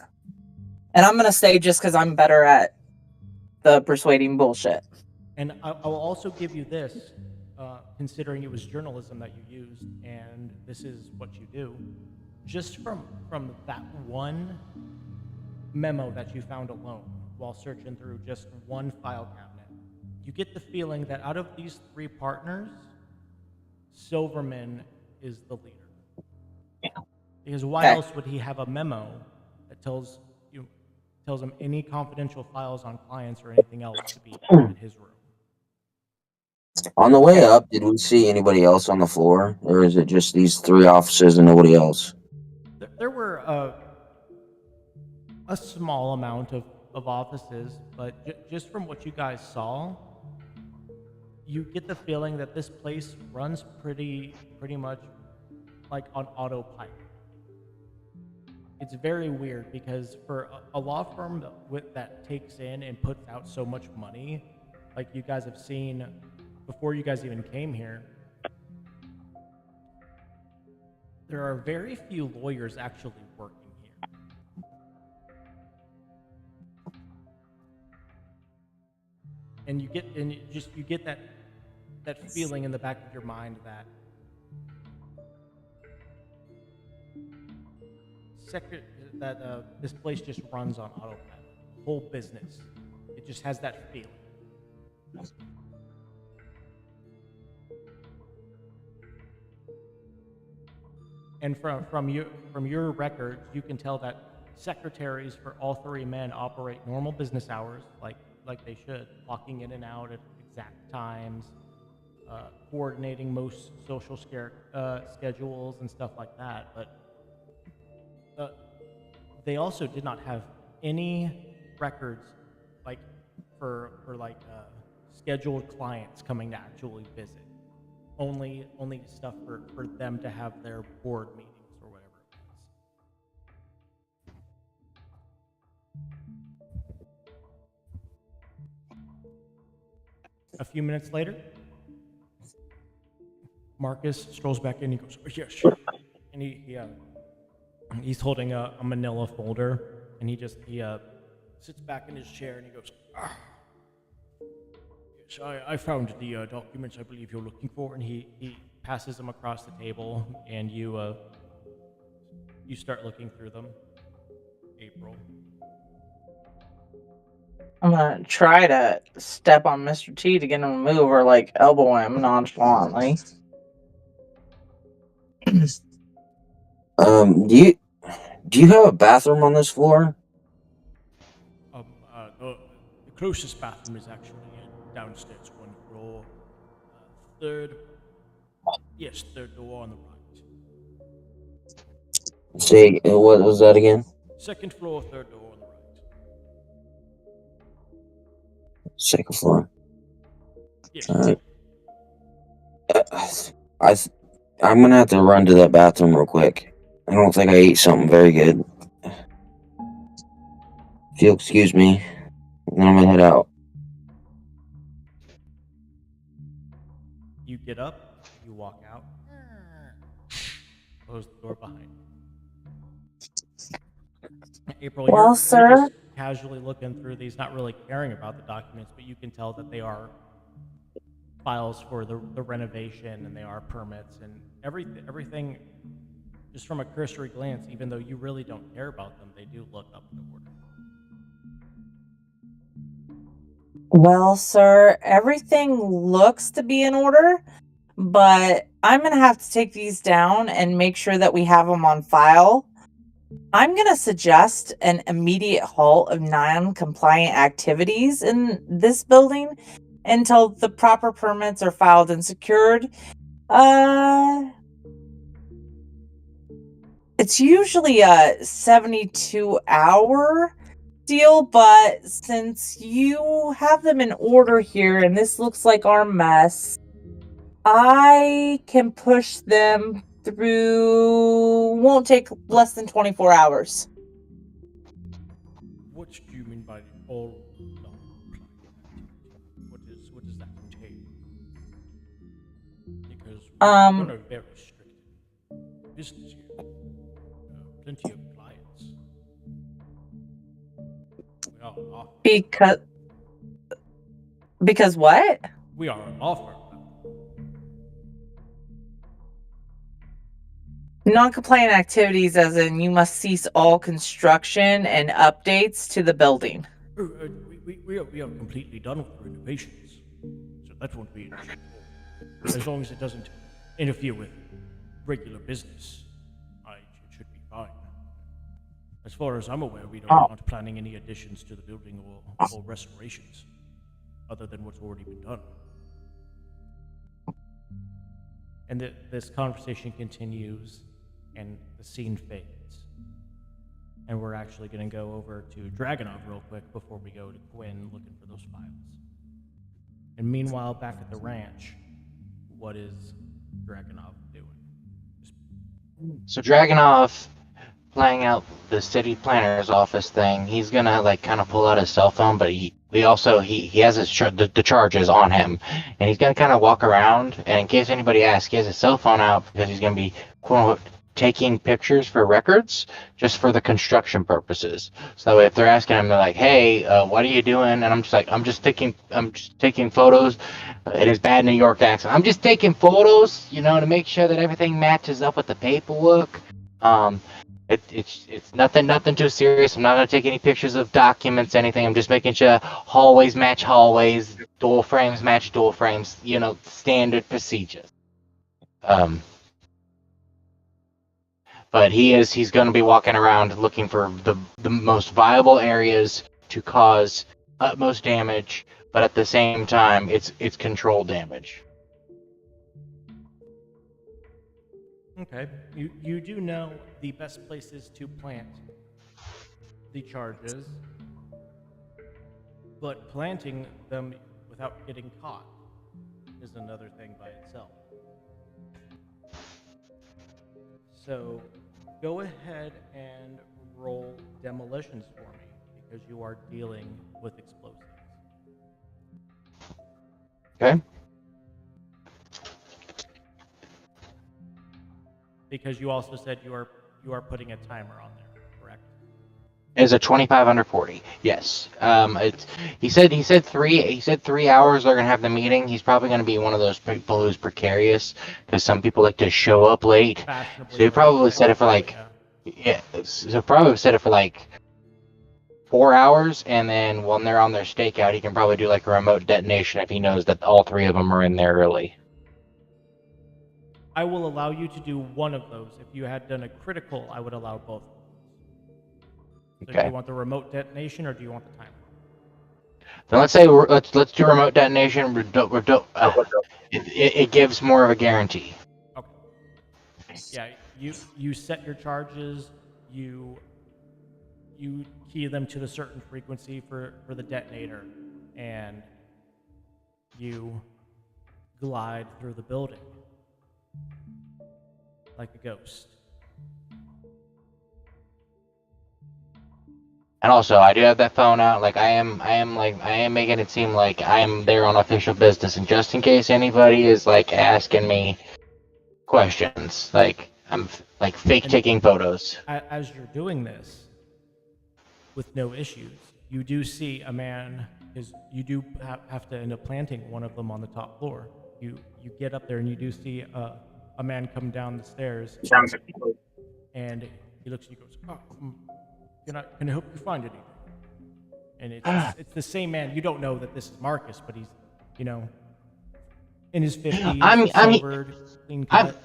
And I'm gonna say just because I'm better at the persuading bullshit. And I will also give you this, considering it was journalism that you used, and this is what you do. Just from that one memo that you found alone while searching through just one file cabinet, you get the feeling that out of these three partners, Silverman is the leader. Because why Okay. else would he have a memo that tells him any confidential files on clients or anything else to be in his room? On the way up, did we see anybody else on the floor, or is it just these three officers and nobody else? There were a small amount of offices, but just from what you guys saw, you get the feeling that this place runs pretty much like on autopilot. It's very weird because for a law firm that takes in and puts out so much money, like you guys have seen before you guys even came here, there are very few lawyers actually working here. And you get that feeling in the back of your mind that this place just runs on autopilot. The whole business, it just has that feeling. And from your records, you can tell that secretaries for all three men operate normal business hours, like they should, clocking in and out at exact times, coordinating most social schedules and stuff like that. But they also did not have any records like for scheduled clients coming to actually visit. Only stuff for them to have their board meetings or whatever it was. A few minutes later, Marcus strolls back in. He goes, "Oh, "Yeah, sure," and he's holding a manila folder, and he sits back in his chair and he goes, "Yes, I found the documents I believe you're looking for," and he passes them across the table, and you start looking through them. April. I'm gonna try to step on Mr. T to get him to move or like elbow him nonchalantly. Do you have a bathroom on this floor? The closest bathroom is actually downstairs, one floor, third door on the right. Say, what was that again? Second floor, third door on the right. Second floor. Yes. All right. I'm gonna have to run to that bathroom real quick. I don't think I ate something very good. If you'll excuse me, then I'm gonna head out. You get up, you walk out, close the door behind you. April, Well, you're sir? just casually looking through these, not really caring about the documents, but you can tell that they are files for the renovation, and they are permits and everything. Just from a cursory glance, even though you really don't care about them, they do look up in order. Well, sir, everything looks to be in order, but I'm going to have to take these down and make sure that we have them on file. I'm going to suggest an immediate halt of non-compliant activities in this building until the proper permits are filed and secured. It's usually a 72-hour deal, but since you have them in order here and this looks like our mess, I can push them through. Won't take less than 24 hours. What do you mean by all non-compliant activity? What does that entail? Because we run a very strict business here. Plenty of clients. a law firm. Because what? We are a law firm. Non-compliant activities, as in you must cease all construction and updates to the building. We are completely done with renovations, so that won't be an issue at all. As long as it doesn't interfere with regular business, it should be fine. As far as I'm aware, we aren't planning any additions to the building or restorations, other than what's already been done. And this conversation continues, and the scene fades. And we're actually going to go over to Dragonov real quick before we go to Quinn looking for those files. And meanwhile, back at the ranch, what is Dragonov doing? So Dragonov, playing out the city planner's office thing, he's gonna like kind of pull out his cell phone, but he has his the charges on him, and he's gonna kind of walk around, and in case anybody asks, he has his cell phone out because he's gonna be quote unquote taking pictures for records just for the construction purposes. So if they're asking him, they're like, "Hey, what are you doing?" And I'm just like, I'm just taking photos." In his bad New York accent, I'm just taking photos, to make sure that everything matches up with the paperwork. It's nothing too serious. I'm not gonna take any pictures of documents, anything. I'm just making sure hallways match hallways, door frames match door frames. Standard procedures. But he's going to be walking around looking for the most viable areas to cause utmost damage, but at the same time, it's controlled damage. Okay, you do know the best places to plant the charges, but planting them without getting caught is another thing by itself. So go ahead and roll demolitions for me, because you are dealing with explosives. Okay. Because you also said you are putting a timer on there, correct? Is a 25 under 40. Yes. He said 3 hours they're gonna have the meeting. He's probably gonna be one of those people who's precarious, because some people like to show up late. So he probably set it for like, so probably set it for like 4 hours, and then when they're on their stakeout, he can probably do like a remote detonation if he knows that all three of them are in there early. I will allow you to do one of those. If you had done a critical, I would allow both. So Okay. do you want the remote detonation, or do you want the timer? Then let's say let's do remote detonation. It gives more of a guarantee. Okay. Yeah, you set your charges. You key them to the certain frequency for the detonator, and you glide through the building like a ghost. And also, I do have that phone out. Like I am making it seem like I am there on official business, and just in case anybody is like asking me questions, like I'm like fake taking photos. As you're doing this, with no issues, you do see a man. You do have to end up planting one of them on the top floor. You get up there and you do see a man come down the stairs, and he looks and he goes, "Oh, can I help you find anything?" And it's the same man. You don't know that this is Marcus, but he's in his 50s, sobered, clean cut.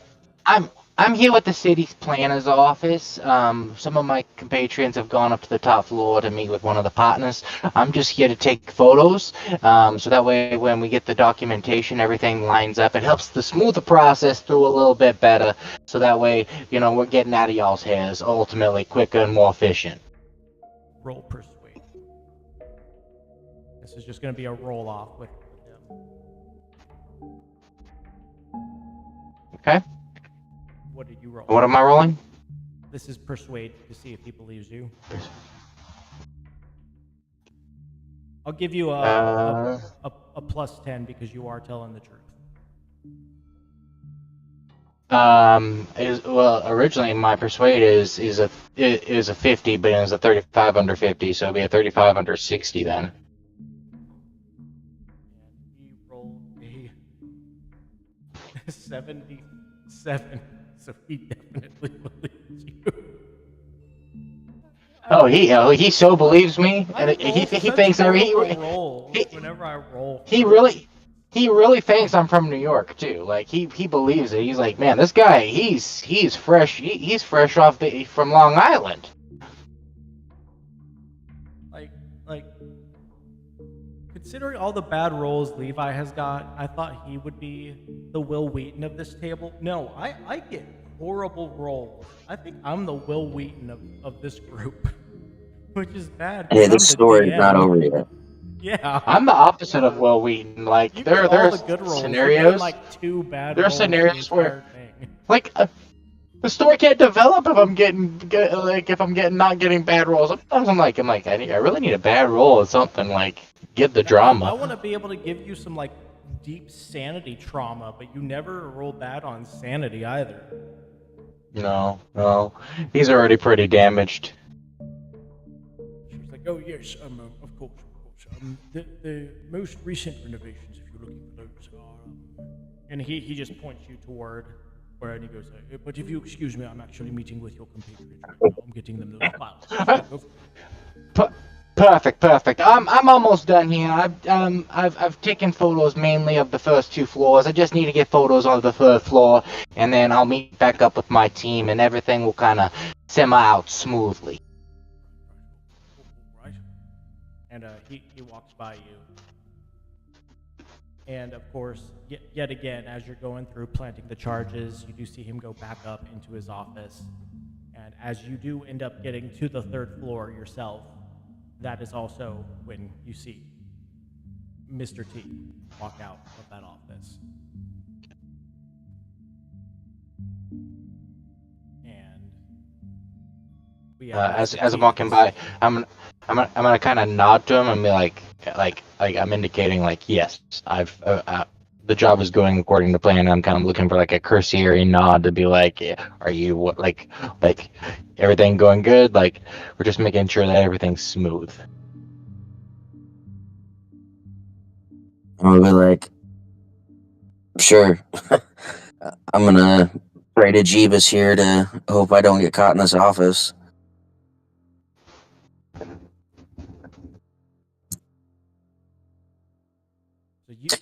I'm here with the city's planner's office. Some of my compatriots have gone up to the top floor to meet with one of the partners. I'm just here to take photos, so that way when we get the documentation, everything lines up. It helps to smooth the process through a little bit better, so that way, we're getting out of y'all's hairs ultimately quicker and more efficient. Roll persuade. This is just going to be a roll off with him. Okay. What did you roll? What am I rolling? This is persuade to see if he believes you. I'll give you a plus 10 because you are telling the truth. Is well originally my persuade is a 50, but it was a 35 under 50, so it'd be a 35 under 60 then. And he rolled a 77, so he definitely believes you. He so believes me, and he thinks rolls he whenever I roll. he really thinks I'm from New York too. Like he believes it. He's like, man, this guy he's fresh. He's fresh from Long Island. Like, considering all the bad rolls Levi has got, I thought he would be the Will Wheaton of this table. No, I get horrible rolls. I think I'm the Will Wheaton of this group, which is bad. 'cause Hey, I'm this the story's DM. not over yet. Yeah. I'm the opposite of Will Wheaton. Like You there get all are the good rolls. You've scenarios done, like 2 bad there are rolls the scenarios where- entire thing. like the story can't develop if I'm not getting bad rolls. Sometimes I'm like I really need a bad roll or something, like get the I drama. want to be able to give you some like deep sanity trauma, but you never roll bad on sanity either. No, he's already pretty damaged. She's like, oh yes, of course. The most recent renovations, if you're looking for those, are. And he just points you toward where, and he goes, but if you excuse me, I'm actually meeting with your compatriots right now. I'm getting them those files. Perfect. I'm almost done here. I've taken photos mainly of the first 2 floors. I just need to get photos of the 3rd floor, and then I'll meet back up with my team, and everything will kind of semi out smoothly. Right. And he walks by you. And of course, yet again, as you're going through planting the charges, you do see him go back up into his office. And as you do end up getting to the 3rd floor yourself, that is also when you see Mr. T walk out of that office. And we have As Mr. I'm T. walking by, I'm gonna kind of nod to him and be like I'm indicating like yes, I've the job is going according to plan. I'm kind of looking for like a cursory nod to be like, are you like everything going good? Like we're just making sure that everything's smooth. I'm gonna be like, sure. I'm gonna pray to Jeebus here to hope I don't get caught in this office.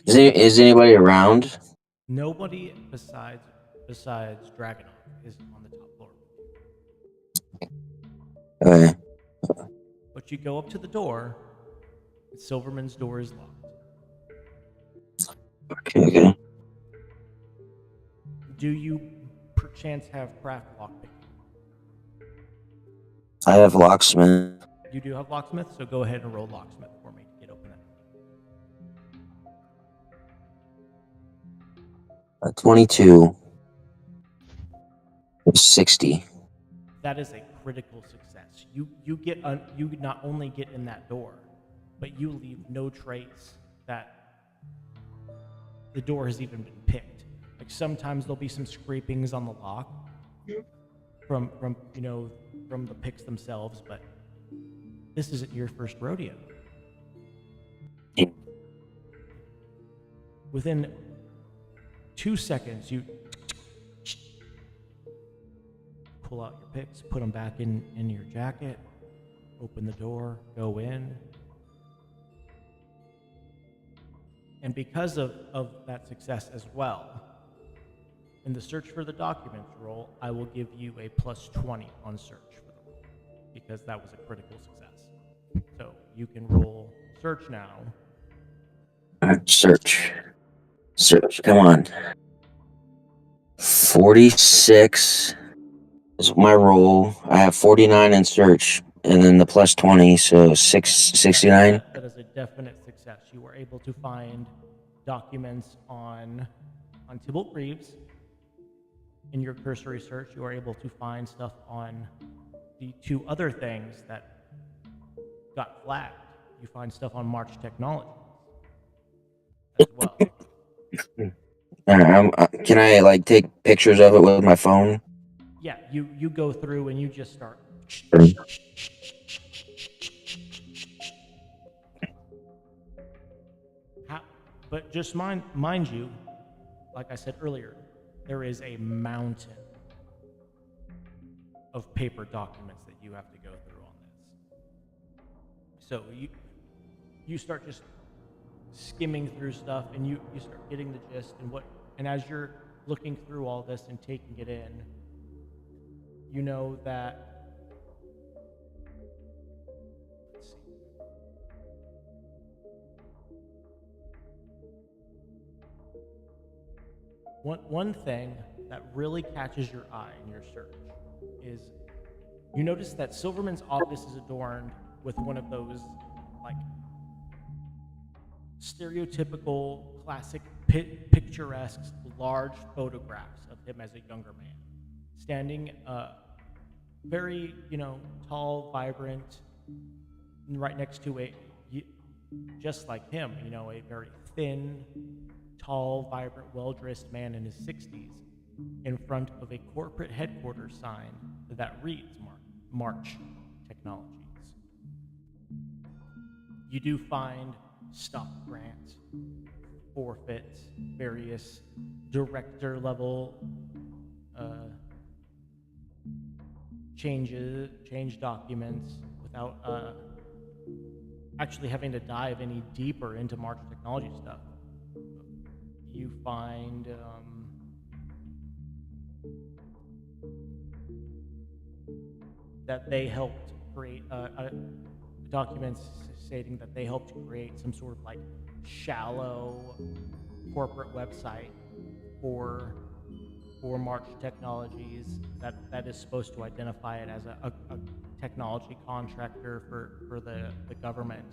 So Is anybody around? nobody besides Dragonov is on the top floor. Okay. But you go up to the door, and Silverman's door is locked. Okay. Do you perchance have craft lockpicking? I have locksmith. You do have locksmith, so go ahead and roll locksmith for me to get open that. 22. 60. That is a critical success. You not only get in that door, but you leave no trace that the door has even been picked. Like sometimes there'll be some scrapings on the lock from the picks themselves, but this isn't your first rodeo. Within 2 seconds, you pull out your picks, put them back in your jacket, open the door, go in. And because of that success as well, in the search for the documents roll, I will give you a +20 on search for the roll, because that was a critical success. So you can roll search now. Search. Come on. 46 is my roll. I have 49 in search, and then the +20, so 69. That is a definite success. You were able to find documents on Tybalt Reeves. In your cursory search, you are able to find stuff on the 2 other things that got flagged. You find stuff on March Technologies as well. Can I like take pictures of it with my phone? Yeah, you go through and you just start. Or- How, but just mind you, like I said earlier, there is a mountain of paper documents that you have to go through on this. So you start just skimming through stuff, and you start getting the gist and as you're looking through all this and taking it in, you know that, let's see, one thing that really catches your eye in your search is you notice that Silverman's office is adorned with one of those like stereotypical classic picturesque large photographs of him as a younger man, standing very, tall, vibrant, right next to just like him, a very thin, tall, vibrant, well-dressed man in his 60s in front of a corporate headquarters sign that reads March Technologies. You do find stock grants, forfeits, various director level change documents without actually having to dive any deeper into March Technology stuff. You find that they helped create documents stating that they helped create some sort of like shallow corporate website for March Technologies that is supposed to identify it as a technology contractor for the government.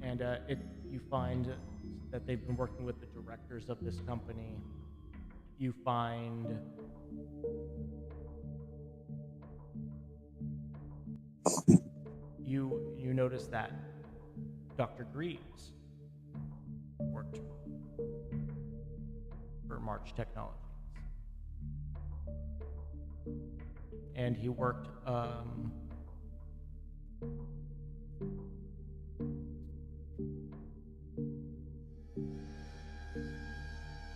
And you find that they've been working with the directors of this company. You find you notice that Dr. Greaves worked for March Technologies, and he worked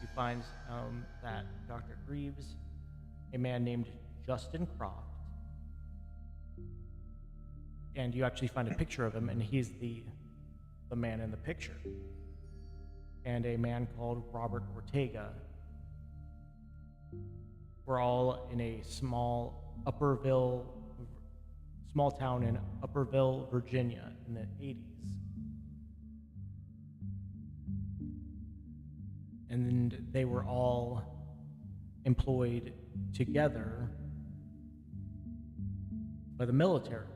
you find that Dr. Greaves, a man named Justin Croft, and you actually find a picture of him, and he's the man in the picture, and a man called Robert Ortega were all in a small town in Upperville, Virginia in the 80s. And they were all employed together by the military.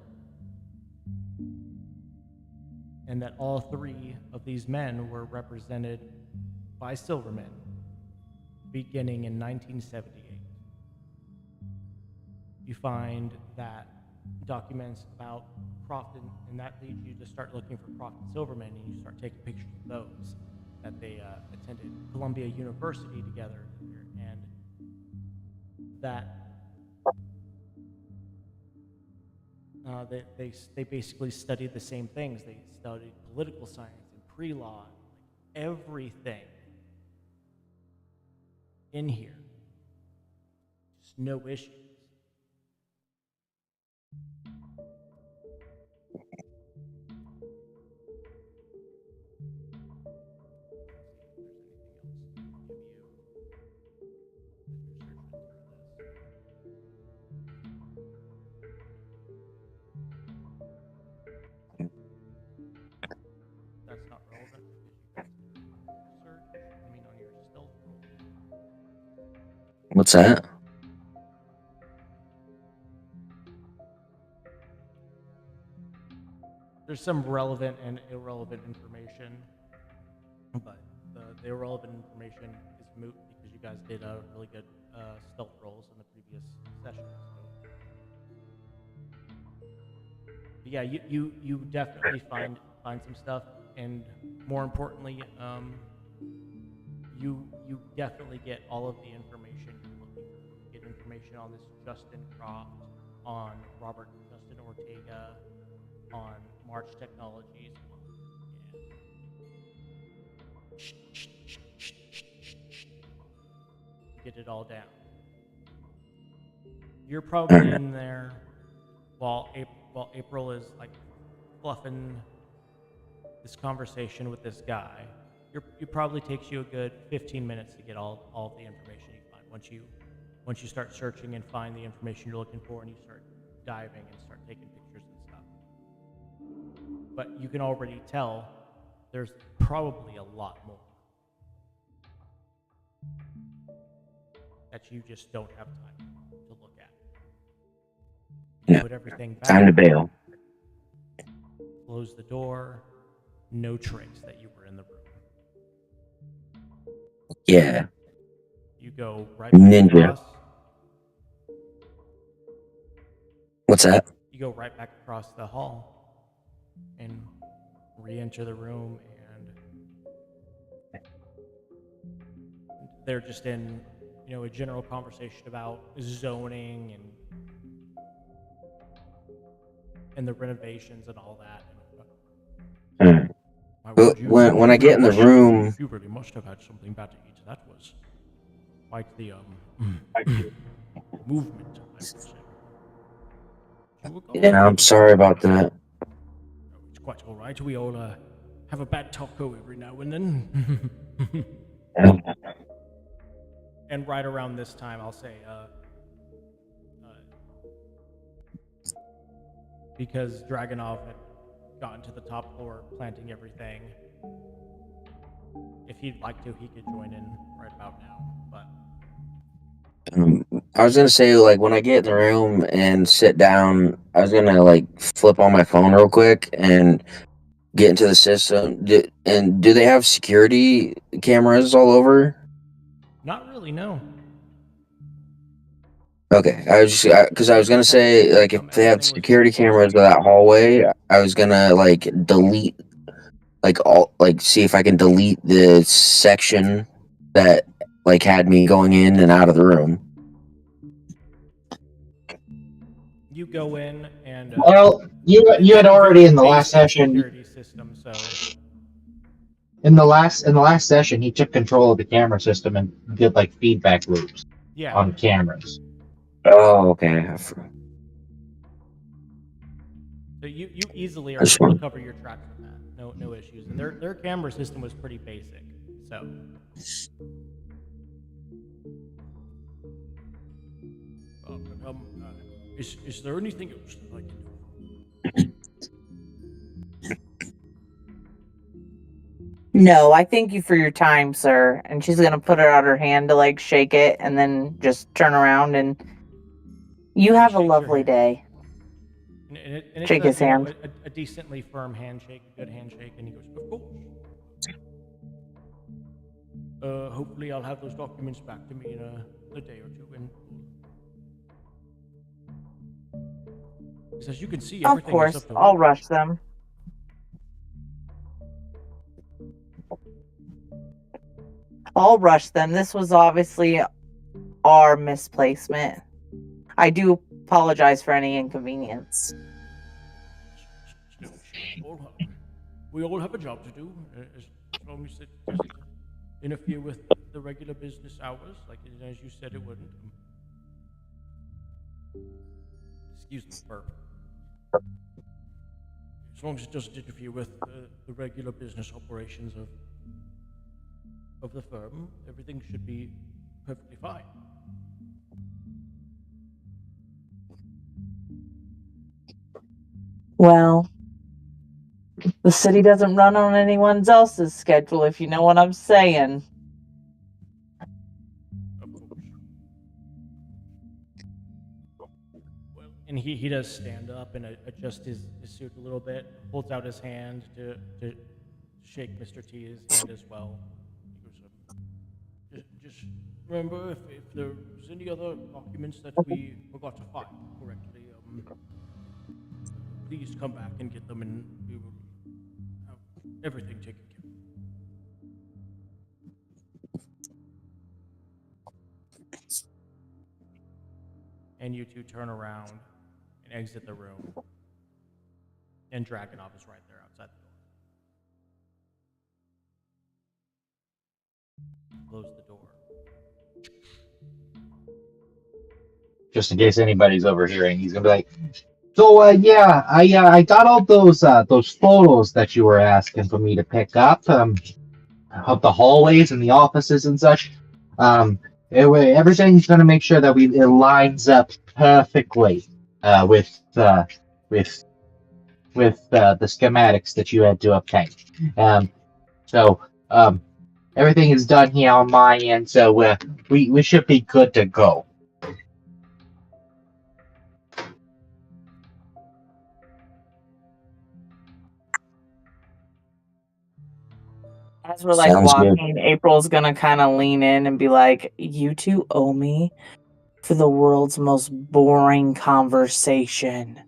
And that all three of these men were represented by Silverman beginning in 1978. You find that documents about Croft, and that leads you to start looking for Croft and Silverman, and you start taking pictures of those, that they attended Columbia University together, and that they basically studied the same things. They studied political science and pre-law, like everything in here. Just no issues. That's not relevant because you guys did your search. I mean, on your stealth roll. What's that? There's some relevant and irrelevant information, but the irrelevant information is moot because you guys did really good stealth rolls in the previous session. So. But yeah, you definitely find some stuff, and more importantly, you definitely get all of the information you're looking for. You get information on this Justin Croft, on Robert Justin Ortega, on March Technologies. Get it all down. You're probably in there while April is like fluffing this conversation with this guy. It probably takes you a good 15 minutes to get all the information you find. Once you start searching and find the information you're looking for, and you start diving and start taking pictures and stuff. But you can already tell there's probably a lot more that you just don't have time to look at. You put everything back. Time to bail. Close the door. No trace that you were in the room. Yeah. You go right back Ninja. across. What's that? You go right back across the hall and re-enter the room, and they're just in, a general conversation about zoning and the renovations and all that. But when I get in the room, You really must have had something bad to eat. That was quite the movement, I would say. yeah, I'm sorry about that. It's quite all right. We all have a bad taco every now and then. And right around this time, I'll say, because Dragonov had gotten to the top floor, planting everything. If he'd like to, he could join in right about now. But I was gonna say, like, when I get in the room and sit down, I was gonna like flip on my phone real quick and get into the system. Do they have security cameras all over? not really, no. Okay, I was just because I was gonna say, like, if they have security cameras in that hallway, I was gonna like delete, see if I can delete the section that like had me going in and out of the room. You go in and Well, you had already in the last basic session. security system, so In the last session, he took control of the camera system and did like feedback loops yeah. on cameras. Oh, okay. So you easily are able to cover your tracks with that. No issues. And their camera system was pretty basic. So is there anything else that I can do? No, I thank you for your time, sir. And she's gonna put out her hand to like shake it, and then just turn around and you have a lovely day. And it's Shake his hand. A decently firm handshake, a good handshake, and he goes, "Of course. Hopefully, I'll have those documents back to me in a day or two." And he says, "You can see Of everything." course, Is up to I'll rush them. I'll rush them. This was obviously our misplacement. I do apologize for any inconvenience. We all have a job to do, as long as it doesn't interfere with the regular business hours, like as you said it wouldn't. Excuse me, burp. As long as it doesn't interfere with the regular business operations of the firm, everything should be perfectly fine. Well, the city doesn't run on anyone else's schedule, if you know what I'm saying. Of course. Well, and he does stand up and adjust his suit a little bit, holds out his hand to shake Mr. T's hand as well. He goes, just remember, if there's any other documents that we forgot to file correctly, please come back and get them, and we will have everything taken care and you two turn around and exit the room. And Dragonov is right there outside the door. Close the door. Just in case anybody's overhearing, he's gonna be like, "So, yeah, I got all those photos that you were asking for me to pick up, of the hallways and the offices and such. Everything's gonna make sure that it lines up perfectly, with the schematics that you had to obtain. So, everything is done here on my end, so we should be good to go." As we're like Sounds good. walking, April's gonna kind of lean in and be like, "You two owe me for the world's most boring conversation."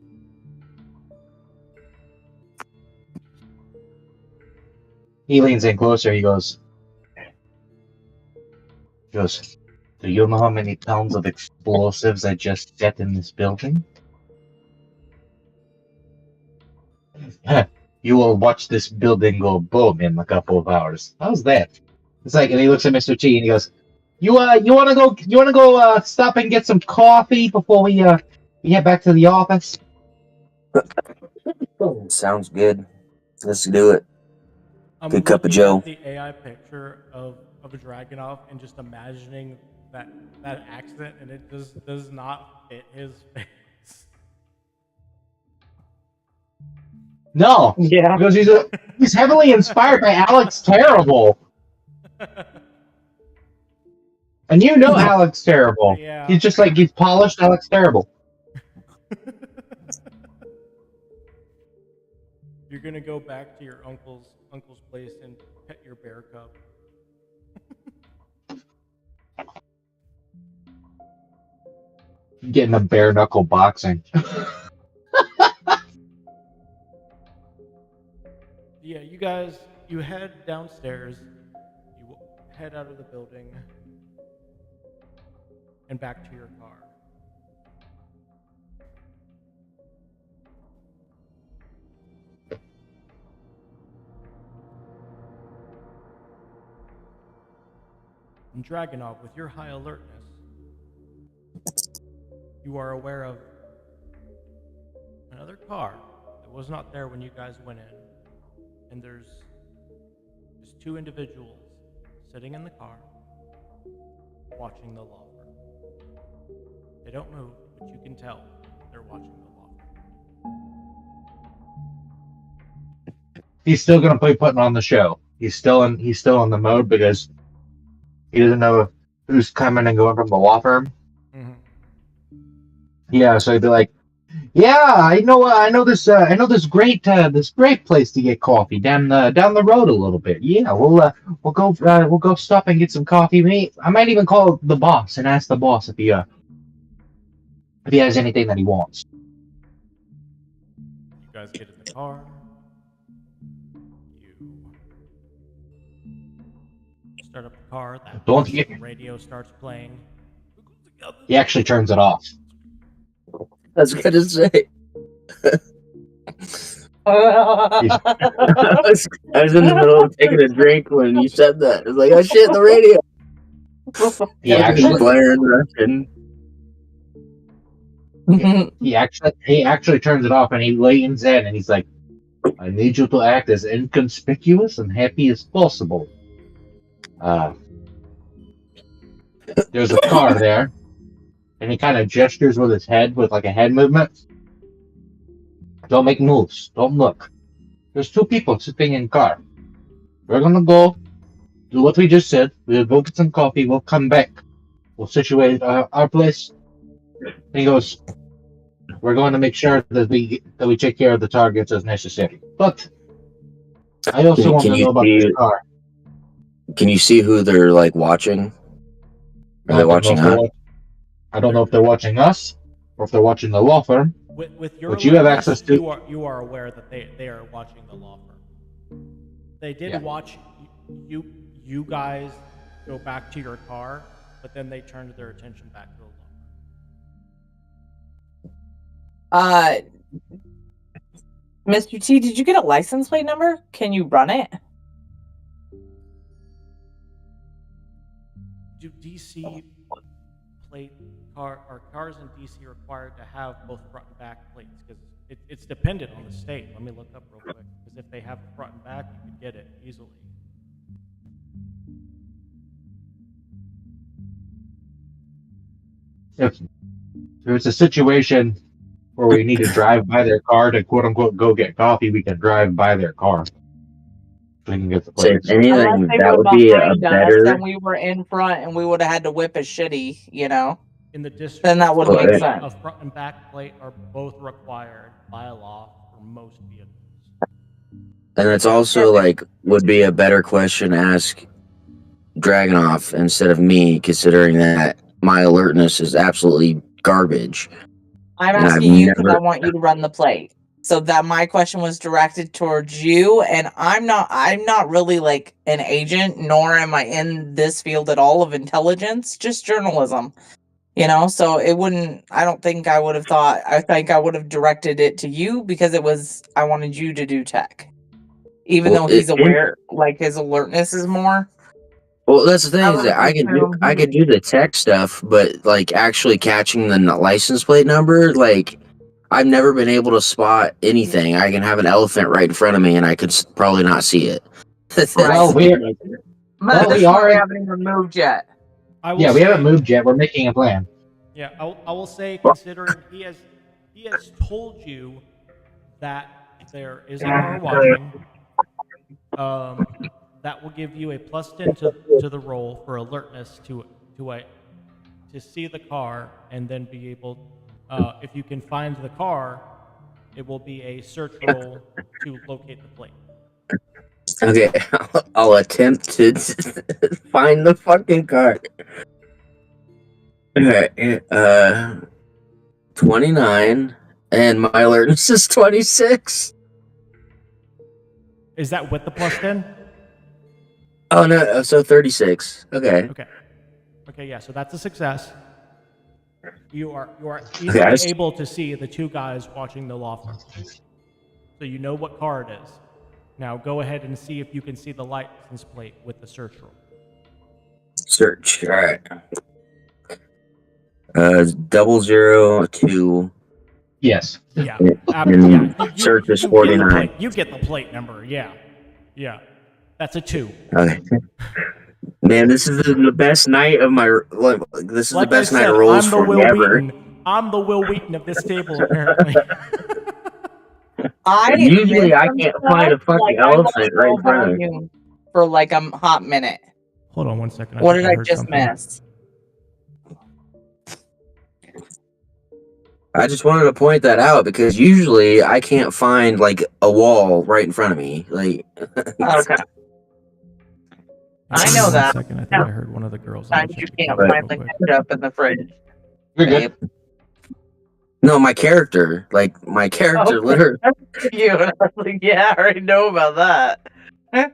He leans in closer. He goes, "Do you know how many pounds of explosives I just set in this building? You will watch this building go boom in a couple of hours. How's that?" It's like, and he looks at Mr. T and he goes, You wanna go stop and get some coffee before we head back to the office?" Sounds good. Let's do it. I'm Good cup of looking Joe. at the AI picture of a Dragonov and just imagining that accent, and it just does not fit his face. No, Yeah. because he's heavily inspired by Alex Terrible, and you know Alex Terrible. Yeah. He's just like he's polished Alex Terrible. You're gonna go back to your uncle's place and pet your bear cub. Getting a bare knuckle boxing. Yeah, you head downstairs, you head out of the building, and back to your car. And Dragonov, with your high alertness, you are aware of another car that was not there when you guys went in. And there's just two individuals sitting in the car watching the law firm. They don't move, but you can tell they're watching the law firm. He's still gonna be putting on the show. He's still in the mode because he doesn't know who's coming and going from the law firm. Mm-hmm. Yeah, so he'd be like, "Yeah, I know this great place to get coffee down the road a little bit. Yeah, we'll go stop and get some coffee. I might even call the boss and ask the boss if he has anything that he wants." You guys get in the car. You start up the car. That radio starts playing. He actually turns it off. That's good to say. Yeah. I was in the middle of taking a drink when you said that. It was like, oh shit, the radio. He actually blaring Russian. he actually turns it off and he leans in and he's like, "I need you to act as inconspicuous and happy as possible. There's a car there." And he kind of gestures with his head with like a head movement. "Don't make moves. Don't look. There's two people sitting in car. We're gonna go do what we just said. We'll go get some coffee. We'll come back. We'll situate our place." And he goes, "We're going to make sure that we take care of the targets as necessary. But I also want to know about this car." Can you see who they're like watching? Are they watching us? I don't know if they're watching us or if they're watching the law firm. With your Which you have access to. you are aware that they are watching the law firm. They did watch you guys go back to your car, but then they turned their attention back to the law firm. Uh, Mr. T, did you get a license plate number? Can you run it? Do DC are cars in DC required to have both front and back plates? Because it's dependent on the state. Let me look up real quick. Because if they have front and back, you could get it easily. If it's a situation where we need to drive by their car to quote unquote go get coffee, we can drive by their car. We can get the So if plates. anything, Unless they that were would be a behind us better. and we were in front and we would have had to whip a shitty, you know? In the district, Then that would Well, make yeah. sense. a front and back plate are both required by law for most vehicles. And it's also like would be a better question to ask Dragonoff instead of me, considering that my alertness is absolutely garbage. I'm And I've asking you because I never- want you to run the plate. So that my question was directed towards you, and I'm not really like an agent, nor am I in this field at all of intelligence, just journalism. You know, so it wouldn't I don't think I would have thought I think I would have directed it to you because I wanted you to do tech. Even Well, though he's it- aware, like his alertness is more. Well, that's the thing I is that would've assumed I he could do the tech stuff, but like actually catching the license plate number, like I've never been able to spot anything. I can have an elephant right in front of me, and I could probably not see it. Well, we are. Well, we are. haven't even moved yet. I will Yeah, we say, haven't moved yet. We're making a plan. Yeah, I will say, considering he has told you that there is a car watching, that will give you a +10 to the roll for alertness to see the car, and then be able, if you can find the car, it will be a search roll to locate the plate. Okay, I'll attempt to find the fucking card. Okay, 29, and my alertness is 26. Is that with the +10? Oh no, so 36. Okay. Okay, yeah, so that's a success. You are easily I s- able to see the two guys watching the law firm. So you know what car it is. Now go ahead and see if you can see the license plate with the search roll. Search. All right. 002. Yes. Yeah, And yeah. search is get the 49. plate. You get the plate number. Yeah. That's a 2. Okay. Man, this is the best night of my. This is Like the best I night said, of rolls I'm the Will forever. Wheaton. I'm the Will Wheaton of this table, apparently. Usually missed I some can't stuff, find a fucking like, I elephant lost right all in front of me. volume for like a hot minute. Hold on one second. What think did I heard just something. miss? I just wanted to point that out because usually I can't find like a wall right in front of me. Like, Okay. I know One that. second. I think I heard one of the girls. Let me Times you check the can't camera find the real quick. ketchup in the fridge. You're good. babe. no, my character, Okay. literally. You and I was like, yeah, I already know about that.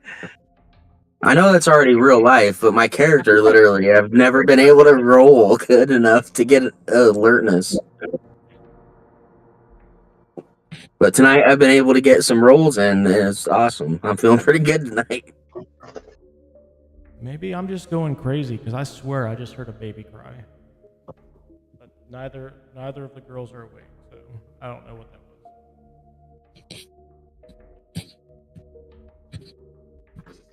I know that's already real life, but my character, literally, I've never been able to roll good enough to get alertness. But tonight I've been able to get some rolls in, and it's awesome. I'm feeling pretty good tonight. Maybe I'm just going crazy because I swear I just heard a baby cry. But neither of the girls are awake, so I don't know what that was.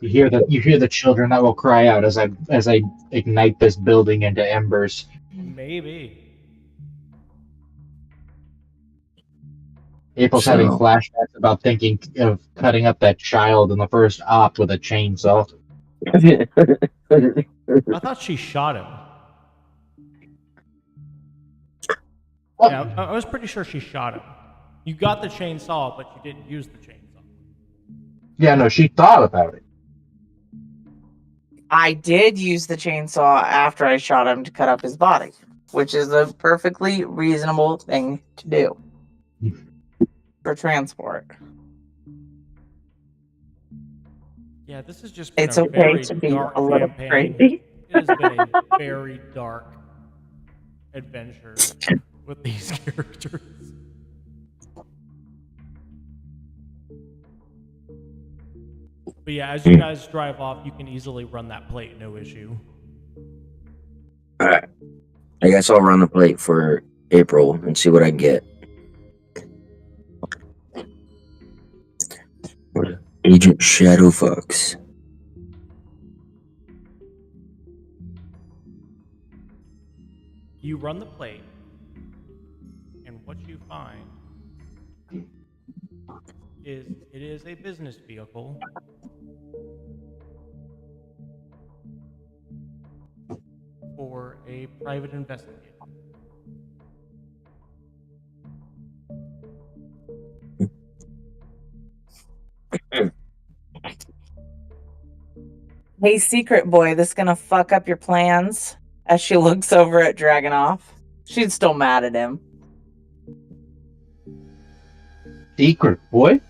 You hear the children that will cry out as I ignite this building into embers. Maybe. April's So- having flashbacks about thinking of cutting up that child in the first op with a chainsaw. I thought she shot him. Yeah, I was pretty sure she shot him. You got the chainsaw, but you didn't use the chainsaw. Yeah, no, she thought about it. I did use the chainsaw after I shot him to cut up his body, which is a perfectly reasonable thing to do for transport. Yeah, this has just been It's a okay very to be dark a little campaign. crazy. It has been a very dark adventure with these characters. But yeah, as you guys drive off, you can easily run that plate, no issue. Alright. I guess I'll run the plate for April and see what I get. Agent Shadow Fox. You run the plate, and what you find is it is a business vehicle for a private investigator. Hey, secret boy, this gonna fuck up your plans? As she looks over at Dragonoff. She's still mad at him. Secret boy?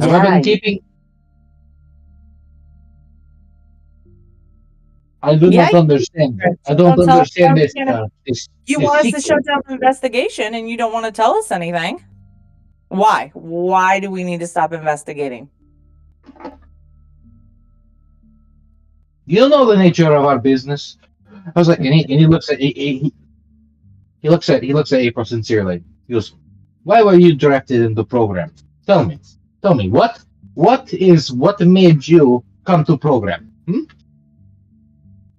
Have I been keeping? I do not understand. I don't understand this. You want us to shut down the investigation and you don't want to tell us anything. Why? Why do we need to stop investigating? You know the nature of our business. I was like, and he looks at he looks at April sincerely. He goes, "Why were you drafted into the program? Tell me what made you come to program?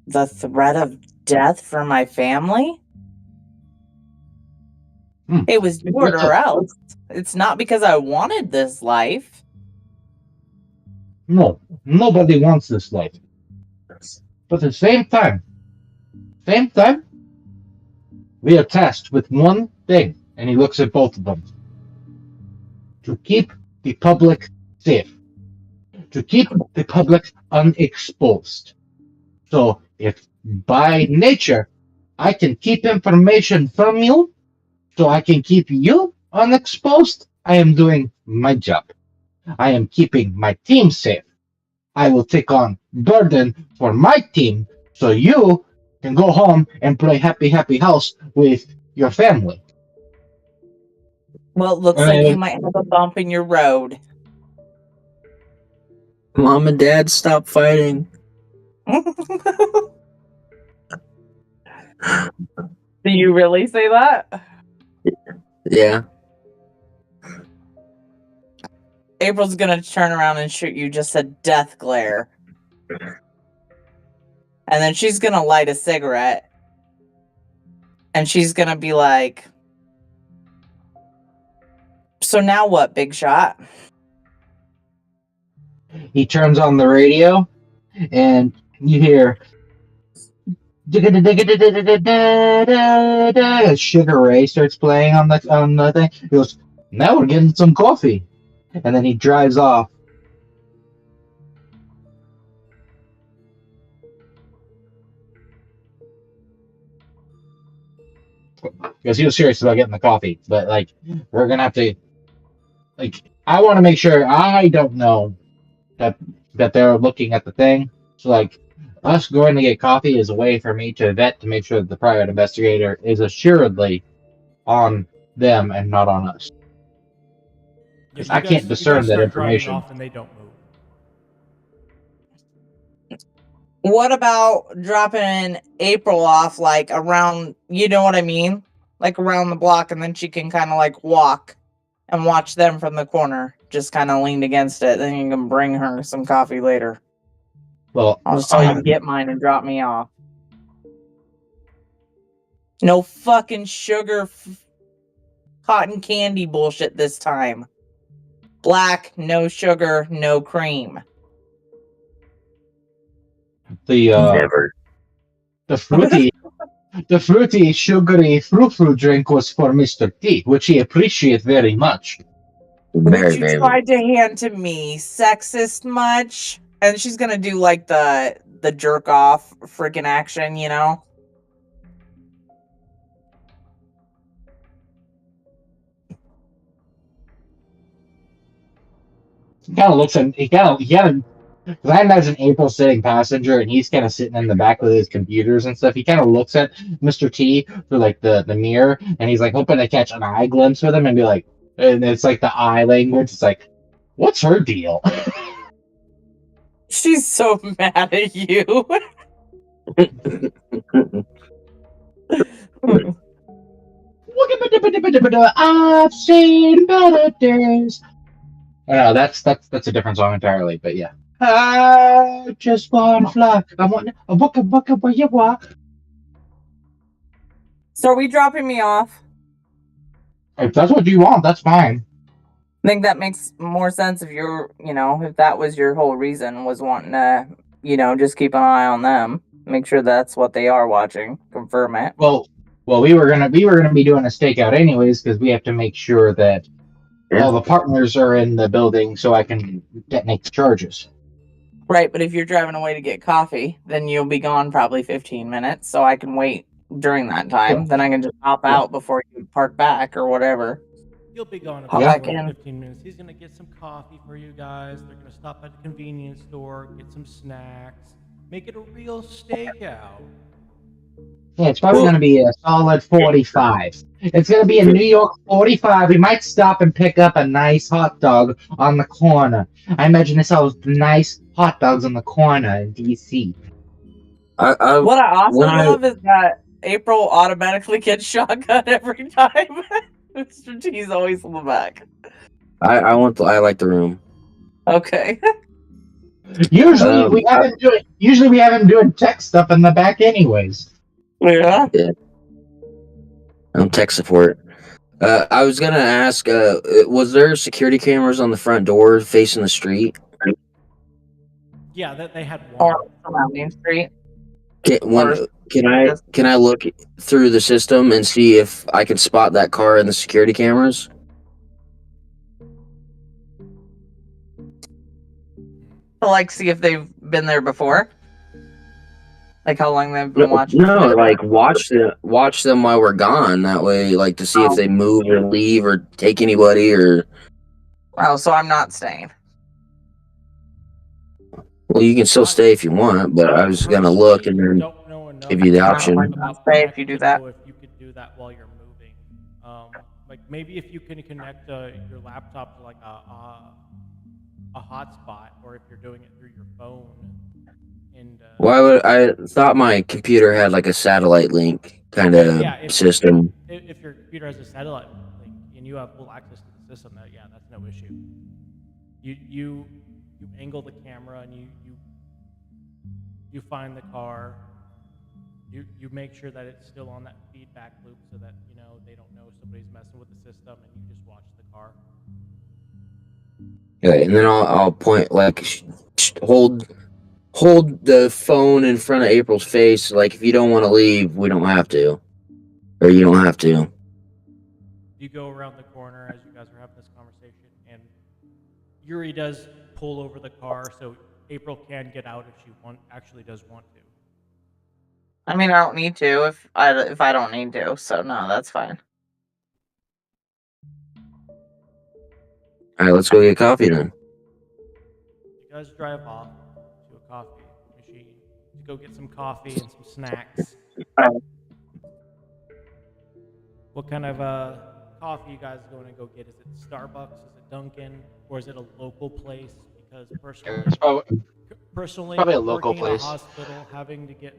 The threat of death for my family? It was do it or else. It's not because I wanted this life. No, nobody wants this life. But at the same time, we are tasked with one thing," and he looks at both of them: to keep the public safe, to keep the public unexposed. So if by nature I can keep information from you, so I can keep you unexposed, I am doing my job. I am keeping my team safe. I will take on burden for my team, so you can go home and play happy house with your family. Well, it looks like you might have a bump in your road. Mom and Dad, stop fighting. Do you really say that? Yeah. April's gonna turn around and shoot you just a death glare. And then she's gonna light a cigarette. And she's gonna be like, "So now what, Big Shot?" He turns on the radio, and you hear Sugar Ray starts playing on the thing. He goes, "Now we're getting some coffee," and then he drives off. Because he was serious about getting the coffee, but like we're gonna have to, like, I want to make sure I don't know that they're looking at the thing. So like us going to get coffee is a way for me to vet to make sure that the private investigator is assuredly on them and not on us. Because I can't discern that information. Off and they don't move. What about dropping April off like around, you know what I mean? Like around the block, and then she can kind of like walk and watch them from the corner, just kind of leaned against it. Then you can bring her some coffee later. Well, I'll just tell you to get mine and drop me off. No fucking sugar, cotton candy bullshit this time. Black, no sugar, no cream. Never. The fruity, sugary fruit drink was for Mr. T, which he appreciates very much. Which you tried to hand to me. Sexist much? And she's gonna do like the jerk off freaking action, you know? He kind of looks at because I imagine April sitting passenger and he's kind of sitting in the back with his computers and stuff. He kind of looks at Mr. T through like the mirror, and he's like hoping to catch an eye glimpse with him and be like, and it's like the eye language. It's like, What's her deal? She's so mad at you. I've seen better days. No, that's a different song entirely, but yeah. I just want to fly. I want a book where you walk. So are we dropping me off? If that's what you want, that's fine. I think that makes more sense if you're, if that was your whole reason was wanting to, just keep an eye on them, make sure that's what they are watching, confirm it. Well, we were gonna be doing a stakeout anyways because we have to make sure that all the partners are in the building so I can detonate the charges. Right, but if you're driving away to get coffee, then you'll be gone probably 15 minutes, so I can wait during that time. Yeah. Then I can just hop out before you park back or whatever. He'll be gone Hop about back in. 15 minutes. He's gonna get some coffee for you guys. They're gonna stop at the convenience store, get some snacks, make it a real stakeout. Yeah, it's probably going to be a solid 45. It's going to be a New York 45. We might stop and pick up a nice hot dog on the corner. I imagine they sell nice hot dogs on the corner in D.C. What I also love is that April automatically gets shotgun every time. Mr. T's always in the back. I like the room. Okay. Usually we have him doing tech stuff in the back anyways. Yeah. I'm tech support. I was gonna ask, was there security cameras on the front door facing the street? Yeah, they had one. Or on Main Street. Can I look through the system and see if I can spot that car in the security cameras? To like see if they've been there before. Like how long they've been watching. No, like watch them while we're gone. That way, like to see if they move or leave or take anybody or. Oh, so I'm not staying. Well, you can still stay if you want, but I was gonna look and then give you the option. I'll stay if you do that. If you could do that while you're moving, like maybe if you can connect your laptop to like a hotspot, or if you're doing it through your phone. And I thought my computer had like a satellite link kind of system. If your computer has a satellite link and you have full access to the system, that's no issue. You angle the camera and you find the car. You make sure that it's still on that feedback loop so that they don't know somebody's messing with the system, and you just watch the car. Okay, and then I'll point like hold the phone in front of April's face. Like if you don't want to leave, we don't have to, or you don't have to. You go around the corner as you guys are having this conversation, and Yuri does pull over the car so April can get out if she actually does want to. I mean, I don't need to if I don't need to, so no, that's fine. All right, let's go get coffee then. You guys drive off to a coffee machine to go get some coffee and some snacks. What kind of coffee you guys going to go get? Is it Starbucks? Is it Dunkin'? Or is it a local place? Because personally, probably a local working place. in a hospital, having to get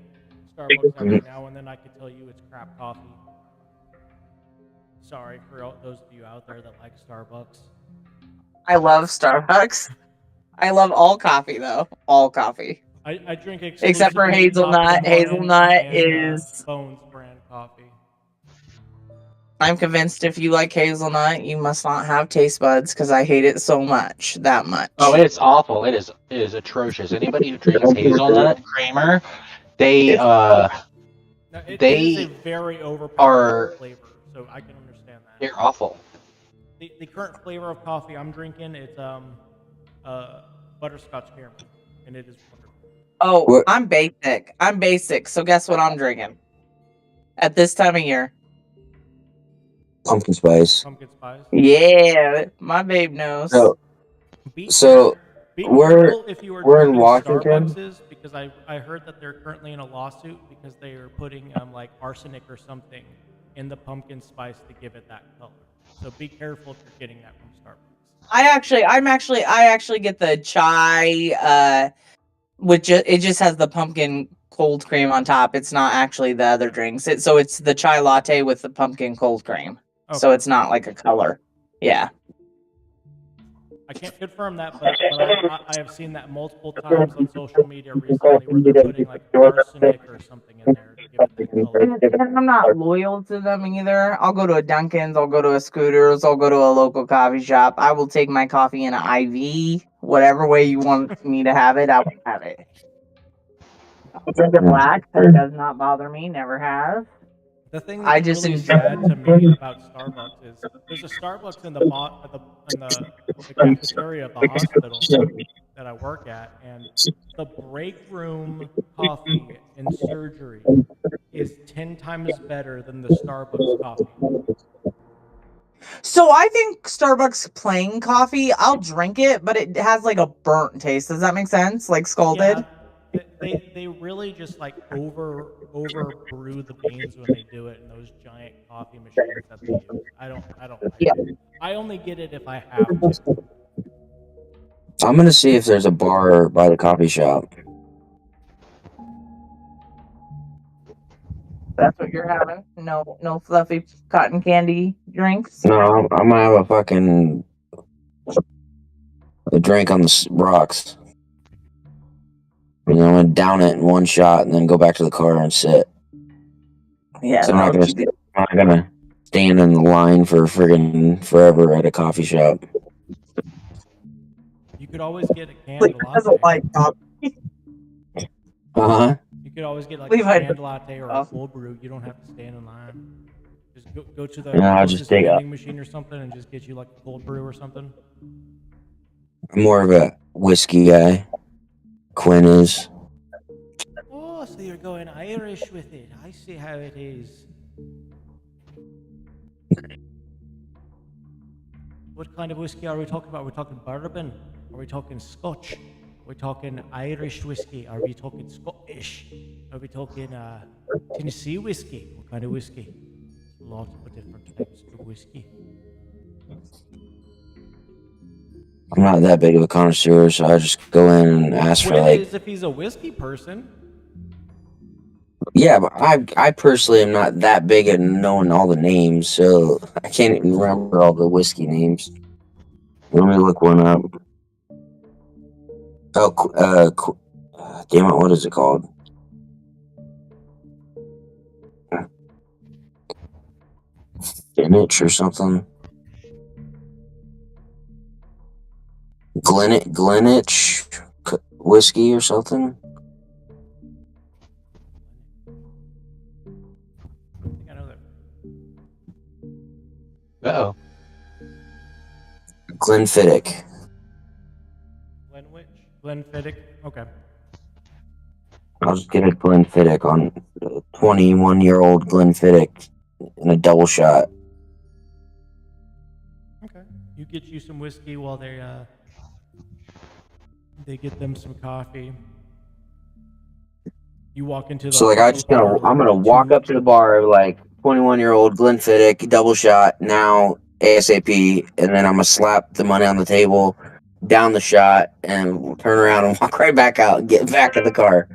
Starbucks every now and then, I could tell you it's crap coffee. Sorry for those of you out there that like Starbucks. I love Starbucks. I love all coffee though. All coffee. I drink except for hazelnut. Hazelnut is Bones brand coffee. I'm convinced if you like hazelnut, you must not have taste buds because I hate it so much. That much. Oh, it's awful. It is atrocious. Anybody who drinks hazelnut creamer, they is a very overpowering flavor, so I can understand that. They're awful. The current flavor of coffee I'm drinking is butterscotch caramel, and it is wonderful. Oh, What? I'm basic. So guess what I'm drinking at this time of year? Pumpkin spice. Pumpkin spice. Yeah, my babe knows. So we're in Washington. Starbucks because I heard that they're currently in a lawsuit because they are putting like arsenic or something in the pumpkin spice to give it that color. So be careful if you're getting that from Starbucks. I actually get the chai, which it just has the pumpkin cold cream on top. It's not actually the other drinks. So it's the chai latte with the pumpkin cold cream. Okay. So it's not like a color. Yeah. I can't confirm that, but I have seen that multiple times on social media recently where they're putting like arsenic or something in there to give it that color. And I'm not loyal to them either. I'll go to a Dunkin's, I'll go to a Scooters, I'll go to a local coffee shop. I will take my coffee in an IV. Whatever way you want me to have it, I will have it. I'll drink it black. That does not bother me. Never has. The thing I that's just really enjoy- sad to me about Starbucks is there's a Starbucks in the cafeteria of the hospital that I work at, and the break room coffee in surgery is 10 times better than the Starbucks coffee. So I think Starbucks plain coffee, I'll drink it, but it has like a burnt taste. Does that make sense? Like scalded? Yeah, they really just like over brew the beans when they do it in those giant coffee machines that they use. I don't like it. I only get it if I have to. I'm gonna see if there's a bar by the coffee shop. That's what you're having? No fluffy cotton candy drinks? No, I'm gonna have a drink on the rocks. And I'm gonna down it in one shot and then go back to the car and sit. Yeah, So I'm not gonna stand in the line for friggin' forever at a coffee shop. You could always get a canned doesn't latte. like coffee. You could always get like Levi a canned latte or a full brew. You don't have to stand in line. Just go to the Yeah, I'll just take vending machine or something and just get you like a cold brew or something. I'm more of a whiskey guy. Quinn is. Oh, so you're going Irish with it. I see how it is. What kind of whiskey are we talking about? Are we talking bourbon? Are we talking Scotch? Are we talking Irish whiskey? Are we talking Scottish? Are we talking Tennessee whiskey? What kind of whiskey? Lots of different types of whiskey. I'm not that big of a connoisseur, so I just go in and ask for Quinn like. is if he's a whiskey person. Yeah, but I personally am not that big at knowing all the names, so I can't even remember all the whiskey names. Let me look one up. Oh, damn it, what is it called? Greenwich or something. Greenwich whiskey or something. I think I know that. Uh-oh. Glenfiddich. Glenfiddich. Okay. I'll just get a Glenfiddich on 21-year-old Glenfiddich in a double shot. Okay. You get you some whiskey while they get them some coffee. You walk into the So like I'm gonna walk up to the bar like 21-year-old Glenfiddich double shot now ASAP, and then I'm gonna slap the money on the table, down the shot, and turn around and walk right back out and get back in the car.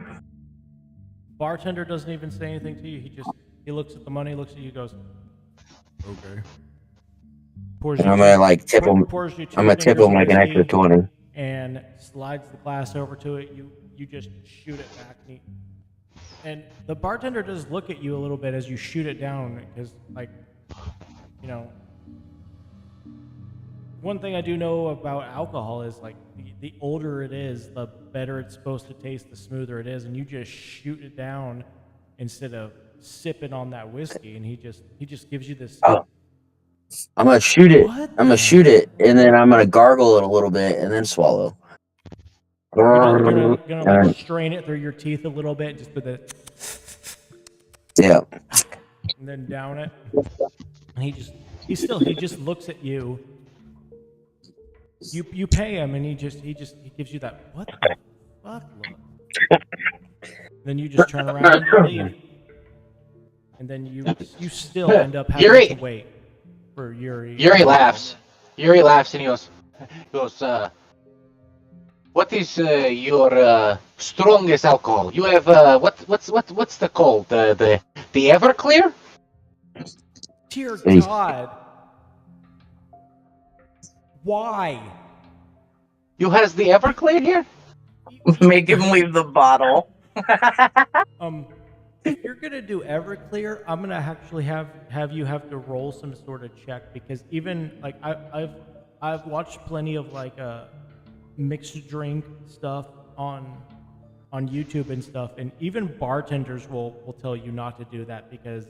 Bartender doesn't even say anything to you. He looks at the money, looks at you, goes, okay. Pours And I'm gonna like tip him. pours you I'm gonna tip him like an extra 20. And slides the glass over to it. You just shoot it back. And the bartender does look at you a little bit as you shoot it down, because, like, you know, one thing I do know about alcohol is, like, the older it is, the better it's supposed to taste, the smoother it is, and you just shoot it down instead of sipping on that whiskey, and he just gives you this. Oh. I'm gonna shoot it. What I'm gonna shoot it, and then I'm gonna gargle it a little bit, and then swallow. You're gonna like strain it through your teeth a little bit, just with it. Yeah. And then down it. And he just looks at you. You pay him, and he gives you that what the fuck look. Then you just turn around and you leave. And then you still end up having to wait for Yuri. Yuri laughs. Yuri laughs and he goes, goes, what is your strongest alcohol? You have what's the called? The Everclear? Dear Hey. God. Why? You has the Everclear here? Make him leave the bottle. If you're gonna do Everclear, I'm gonna actually have you have to roll some sort of check, because even like I've watched plenty of like mixed drink stuff on YouTube and stuff, and even bartenders will tell you not to do that, because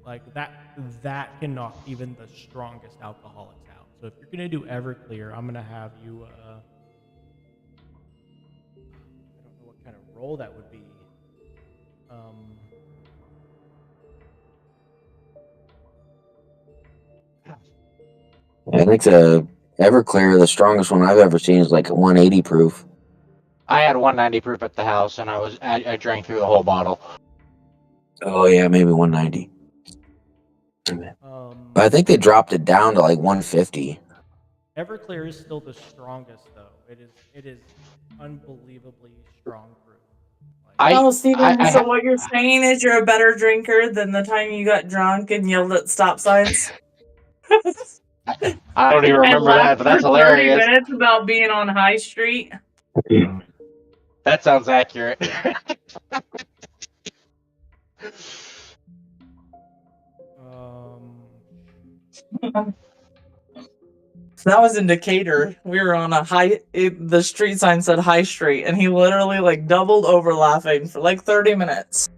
like that can knock even the strongest alcoholics out. So if you're gonna do Everclear, I'm gonna have you I don't know what kind of roll that would be. I think the Everclear, the strongest one I've ever seen, is like 180 proof. I had 190 proof at the house, and I drank through the whole bottle. Oh yeah, maybe 190. But I think they dropped it down to like 150. Everclear is still the strongest, though. It is unbelievably strong proof. Oh, Steven, I so what you're saying is you're a better drinker than the time you got drunk and yelled at stop signs? I don't even remember that, but that's for 30 hilarious. minutes about being on High Street. That sounds accurate. So that was in Decatur. We were on the street sign said High Street, and he literally like doubled over laughing for like 30 minutes.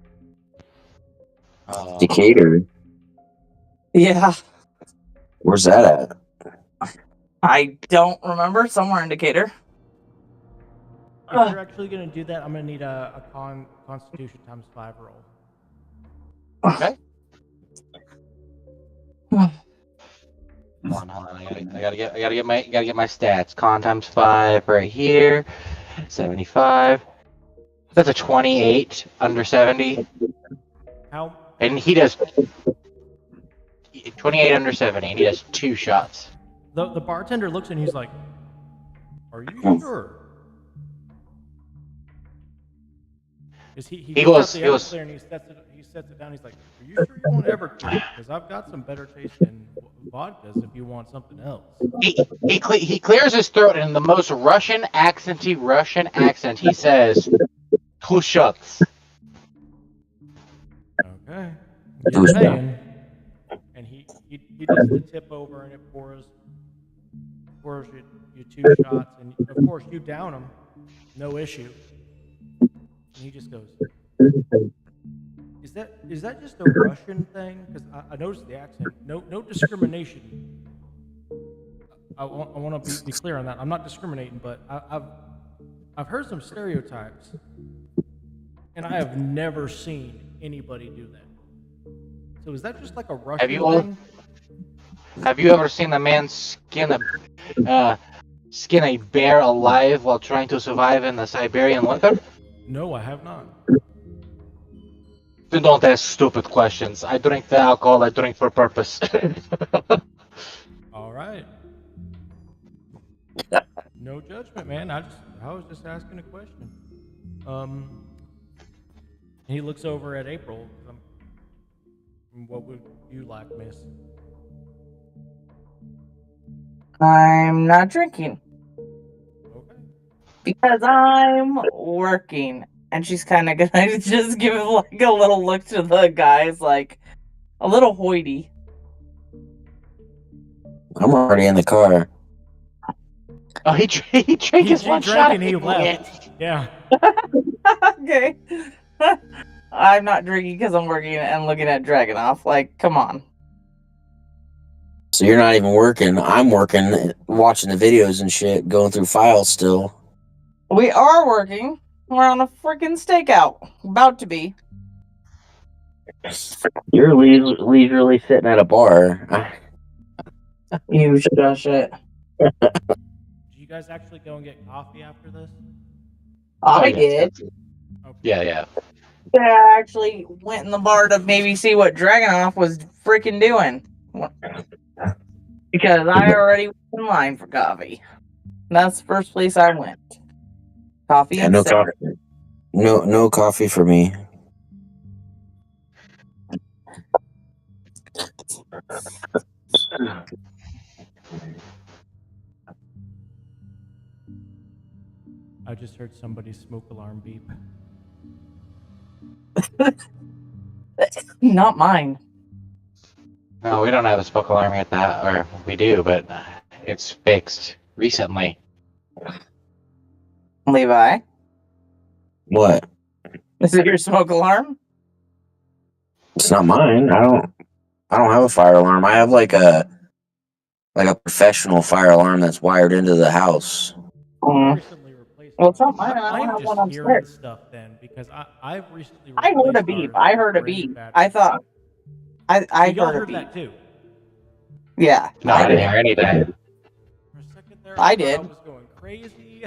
Decatur. Yeah. Where's that at? I don't remember. Somewhere in Decatur. If you're actually going to do that, I'm going to need a Constitution ×5 roll. Okay. Hold on. I gotta get my stats. Con ×5 right here. 75. That's a 28 under 70. How? And he does 28 under 70, and he does 2 shots. The bartender looks and he's like, "Are you sure?" Because he goes and he sets it down. He's like, "Are you sure you won't ever quit? Because I've got some better tasting vodkas if you want something else." He clears his throat, and in the most Russian accent, he says, 2 shots. Okay. You're paying. And he does the tip over, and it pours you 2 shots, and of course you down them, no issue. And he just goes, "Is that just a Russian thing? Because I noticed the accent. No discrimination. I want to be clear on that. I'm not discriminating, but I've heard some stereotypes, and I have never seen anybody do that. So is that just like a Russian thing?" Have you ever seen a man skin a bear alive while trying to survive in the Siberian winter? No, I have not. Then don't ask stupid questions. I drink the alcohol. I drink for purpose. All right. No judgment, man. I was just asking a question. He looks over at April. What would you like, miss? I'm not drinking. Okay. Because I'm working. And she's kind of gonna just give him like a little look to the guys, like a little hoity. I'm already in the car. Oh, he drank his one shot and he left. Yeah. Okay. I'm not drinking because I'm working and looking at Dragonoff. Like, come on. So you're not even working. I'm working, watching the videos and shit, going through files still. We are working. We're on a freaking stakeout. About to be. You're leisurely sitting at a bar. You shush it. Did you guys actually go and get coffee after this? I did. Okay. Yeah. Yeah, I actually went in the bar to maybe see what Dragonoff was freaking doing. Because I already was in line for coffee. That's the first place I went. Coffee Yeah, and no cigarettes. coffee. No coffee for me. I just heard somebody's smoke alarm beep. Not mine. No, we don't have a smoke alarm at that, or we do, but it's fixed recently. Levi, What? is it your smoke alarm? It's not mine. I don't have a fire alarm. I have like a professional fire alarm that's wired into the house. Mm. Recently replaced. Well, it's not mine. I don't I'm have just one hearing upstairs. stuff then because I've recently I heard a replaced beep. ours I heard a for any beep. bad I reason. thought I So y'all heard a heard beep. that too. Yeah, No, I didn't hear anything. For a second there, I thought did. I was going crazy.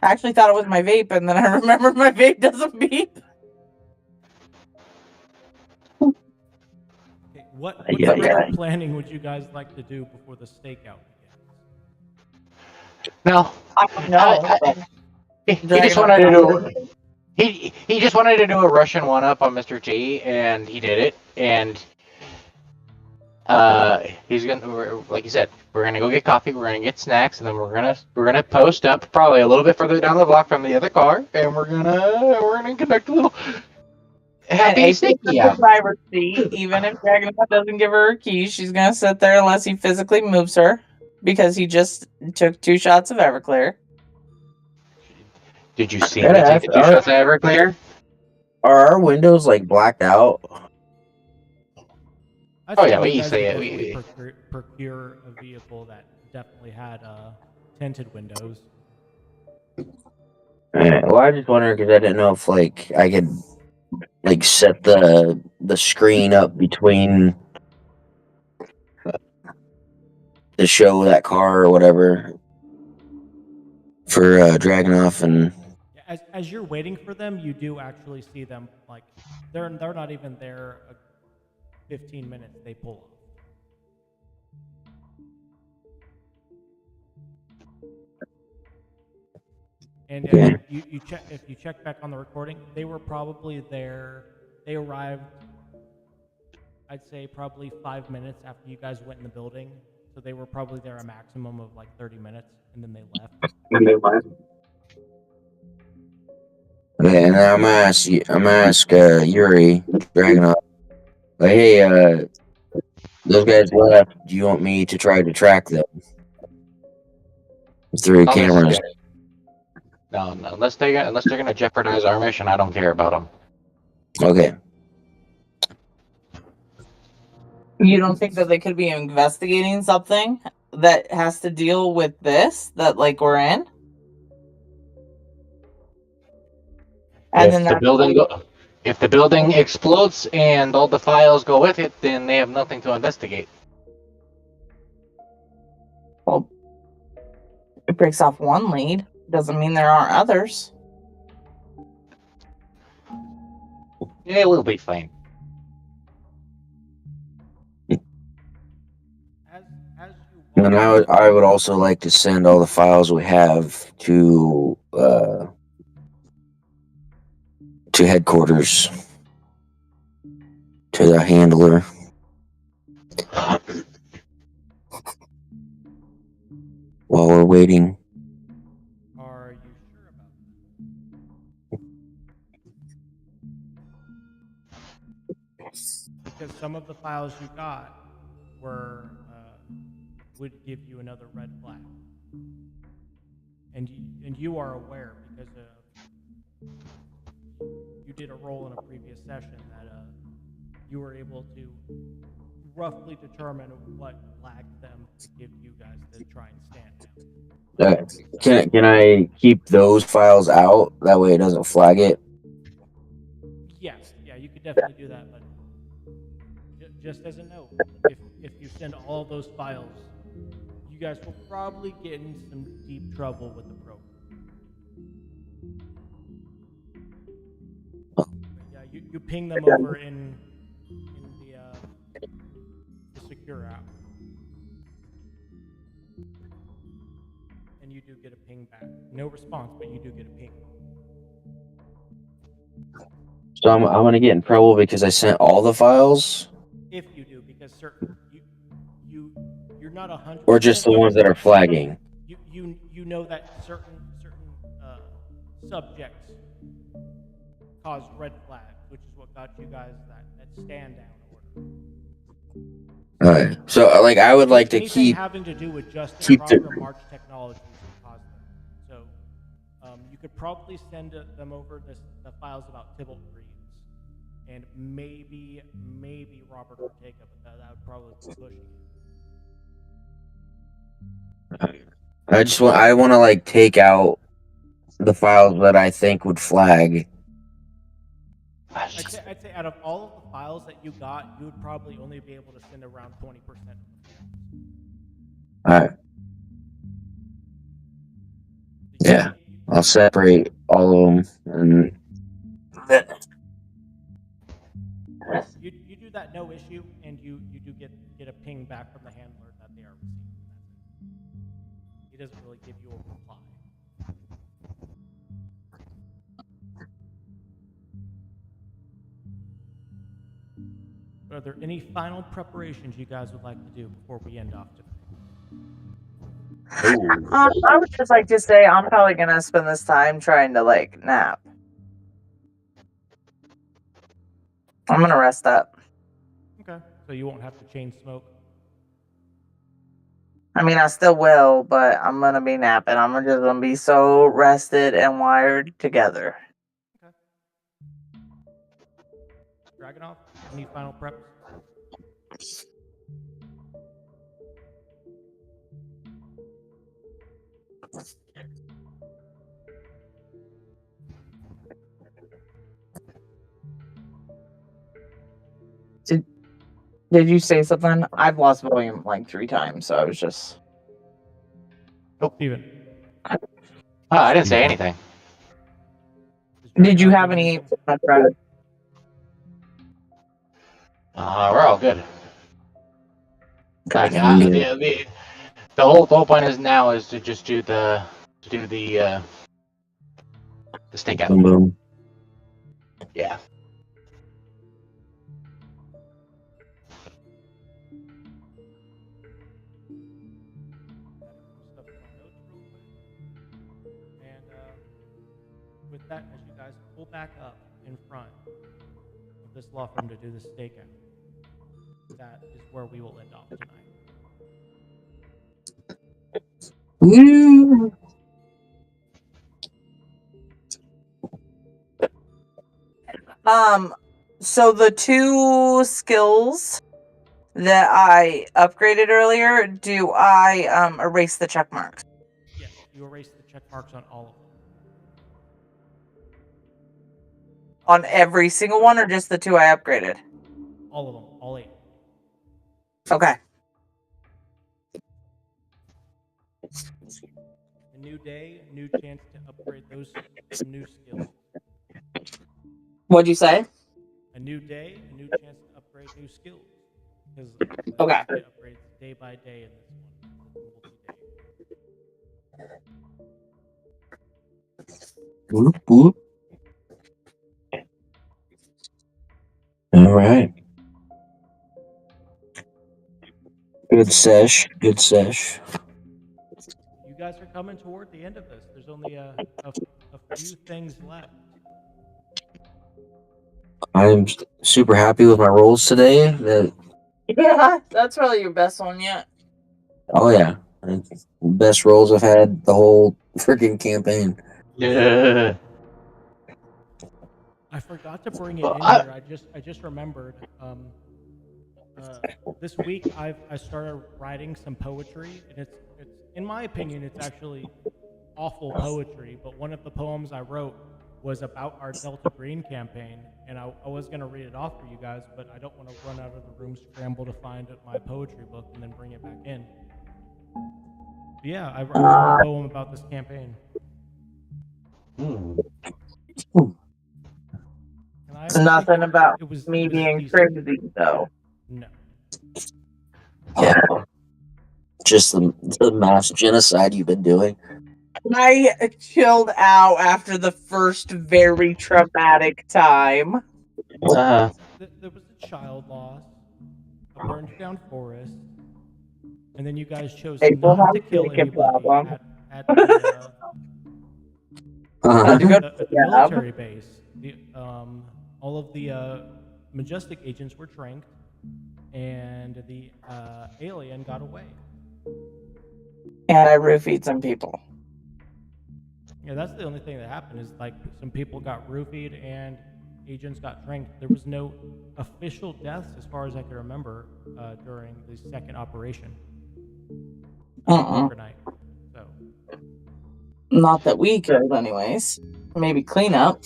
I actually thought it was my vape, and then I remembered my vape doesn't beep. Okay, what Yeah, sort yeah. of planning would you guys like to do before the stakeout begins? No, I don't know. he just wanted to do. He just wanted to do a Russian one-up on Mr. T, and he did it. And he's gonna, like you said, we're gonna go get coffee, we're gonna get snacks, and then we're gonna post up probably a little bit further down the block from the other car, and we're gonna conduct a little And happy April's in sticky the out. driver's seat. Even if Dragonfly doesn't give her her keys, she's gonna sit there unless he physically moves her because he just took 2 shots of Everclear. Did you see Gotta me take ask, the 2 shots of Everclear? Are our windows like blacked out? I Oh, think yeah, you we guys say could it, definitely procure a vehicle that definitely had tinted windows. Alright, well, I just wondered because I didn't know if like I could like set the screen up between the show that car or whatever for Dragonoff and As you're waiting for them, you do actually see them like they're not even there 15 minutes. They pull off. And Yeah. you check if you check back on the recording, they were probably there. They arrived, I'd say, probably 5 minutes after you guys went in the building. So they were probably there a maximum of like 30 minutes, and then they left. Okay, and I'm gonna ask Yuri Dragonoff, like, hey, those guys left. Do you want me to try to track them through cameras? No, unless they're gonna jeopardize our mission, I don't care about them. Okay. You don't think that they could be investigating something that has to deal with this that like we're in? And then If the building explodes and all the files go with it, then they have nothing to investigate. well, it breaks off one lead. Doesn't mean there aren't others. Yeah, we'll be fine. As And I would also like to send all the files we have to headquarters, to the handler. While we're waiting. Are you sure about that? Because some of the files you got were would give you another red flag, and you are aware because you did a roll in a previous session that you were able to roughly determine what flagged them to give you guys to try and stand down. Can I keep those files out? That way it doesn't flag it. Yes, yeah, you could definitely do that, but just as a note, if you send all of those files, you guys will probably get in some deep trouble with the program. But yeah, you ping them over in the secure app. do get a ping back. No response, but you do get a ping. So I'm gonna get in trouble because I sent all the files, If you do, because certain you're not 100%. or just the ones that are flagging. You know that certain subjects cause red flags, which is what got you guys that stand down order. All right. So like I would like to Anything keep having to do with just keep the- proper March technologies would cause them. So you could probably send them over the files about Tybalt Greaves and maybe Robert Ortega, but that would probably be pushing it. I want to like take out the files that I think would flag. I'd say out of all of the files that you got, you would probably only be able to send around 20%. All right. Yeah, I'll separate all of them, and you do that no issue, and you do get a ping back from the handler that they are receiving. He doesn't really give you a reply. Are there any final preparations you guys would like to do before we end off today? I would just like to say I'm probably gonna spend this time trying to like nap. I'm gonna rest up. Okay. So you won't have to chain smoke. I mean, I still will, but I'm gonna be napping. I'm just gonna be so rested and wired together. Okay. Dragonov, any final preps? Did you say something? I've lost volume like 3 times, so I was just. Steven. I didn't say anything. Did you have any? We're all good. Like, the whole point is now is to just do the stakeout. boom, boom. Yeah. And with that, as you guys pull back up in front of this law firm to do the stakeout, that is where we will end off tonight. Woo! So the 2 skills that I upgraded earlier, do I erase the check marks? Yes, you erase the check marks on all of them. On every single one, or just the 2 I upgraded? All of them, all 8. Okay. A new day, a new chance to upgrade those new skills. What'd you say? A new day, a new chance to upgrade new skills. Because Okay. it upgrades day by day in this one. Whoop, whoop. All right. Good sesh. Good sesh. You guys are coming toward the end of this. There's only a few things left. I'm super happy with my rolls today. Yeah, that's probably your best one yet. Oh yeah, best rolls I've had the whole freaking campaign. Yeah. I forgot to bring it Well, in here. I just remembered. This week I started writing some poetry, and it's in my opinion it's actually awful poetry. But one of the poems I wrote was about our Delta Green campaign, and I was gonna read it off for you guys, but I don't want to run out of the room, scramble to find my poetry book, and then bring it back in. But yeah, I wrote a poem about this campaign. Hmm. And I It's nothing about it was me it was being decent. crazy, though. No. Yeah. Just the mass genocide you've been doing. I chilled out after the first very traumatic time. There was a child loss, a burned down forest, and then you guys chose People not have to kill chicken anybody problem. Uh-huh. To go at the job. military base. All of the Majestic agents were tranked, and the alien got away. And I roofied some people. Yeah, that's the only thing that happened is like some people got roofied and agents got tranked. There was no official deaths as far as I can remember during the second operation. Overnight. So Not that we killed, anyways. Maybe cleanup.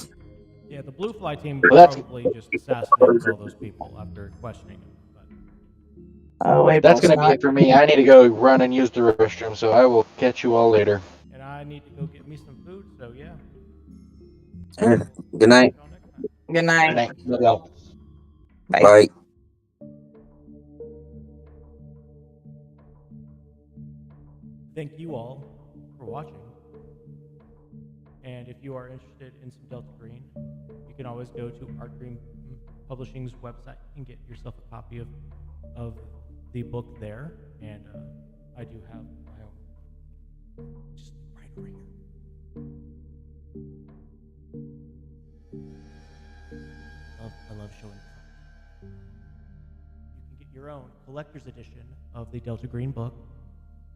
yeah, the Blue Fly team Well, that's- probably just assassinated all those people after questioning them. But, Oh, wait, That's going to be it for me. I need to go run and use the restroom, so I will catch you all later. and I need to go get me some food. So yeah. Good night. Until next time. Good night. Thanks. Love y'all. Bye. Bye. Thank you all for watching. And if you are interested in some Delta Green, you can always go to Art Green Publishing's website and get yourself a copy of the book there. And I do have my own, just right over here. I love showing this. You can get your own collector's edition of the Delta Green book.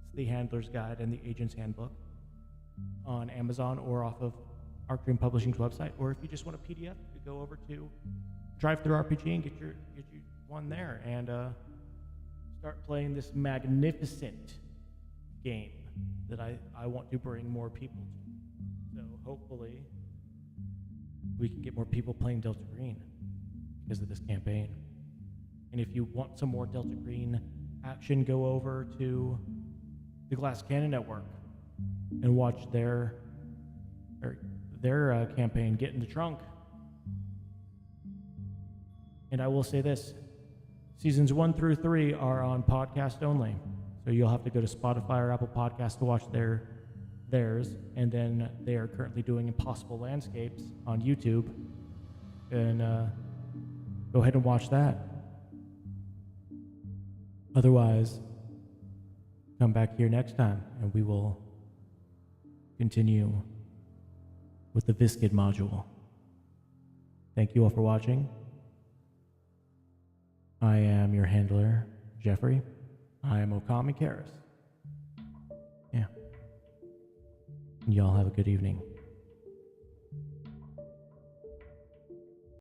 It's the Handler's Guide and the Agent's Handbook on Amazon or off of Art Green Publishing's website. Or if you just want a PDF, you could go over to Drive-Thru RPG and get you one there and start playing this magnificent game that I want to bring more people to. So hopefully we can get more people playing Delta Green because of this campaign. And if you want some more Delta Green action, go over to the Glass Cannon Network and watch their campaign, Get in the Trunk. And I will say this, seasons 1 through 3 are on podcast only. So you'll have to go to Spotify or Apple Podcasts to watch theirs. And then they are currently doing Impossible Landscapes on YouTube. And go ahead and watch that. Otherwise, come back here next time and we will continue with the Viscid module. Thank you all for watching. I am your handler, Jeffrey. I am Okami Karis. Yeah. Y'all have a good evening.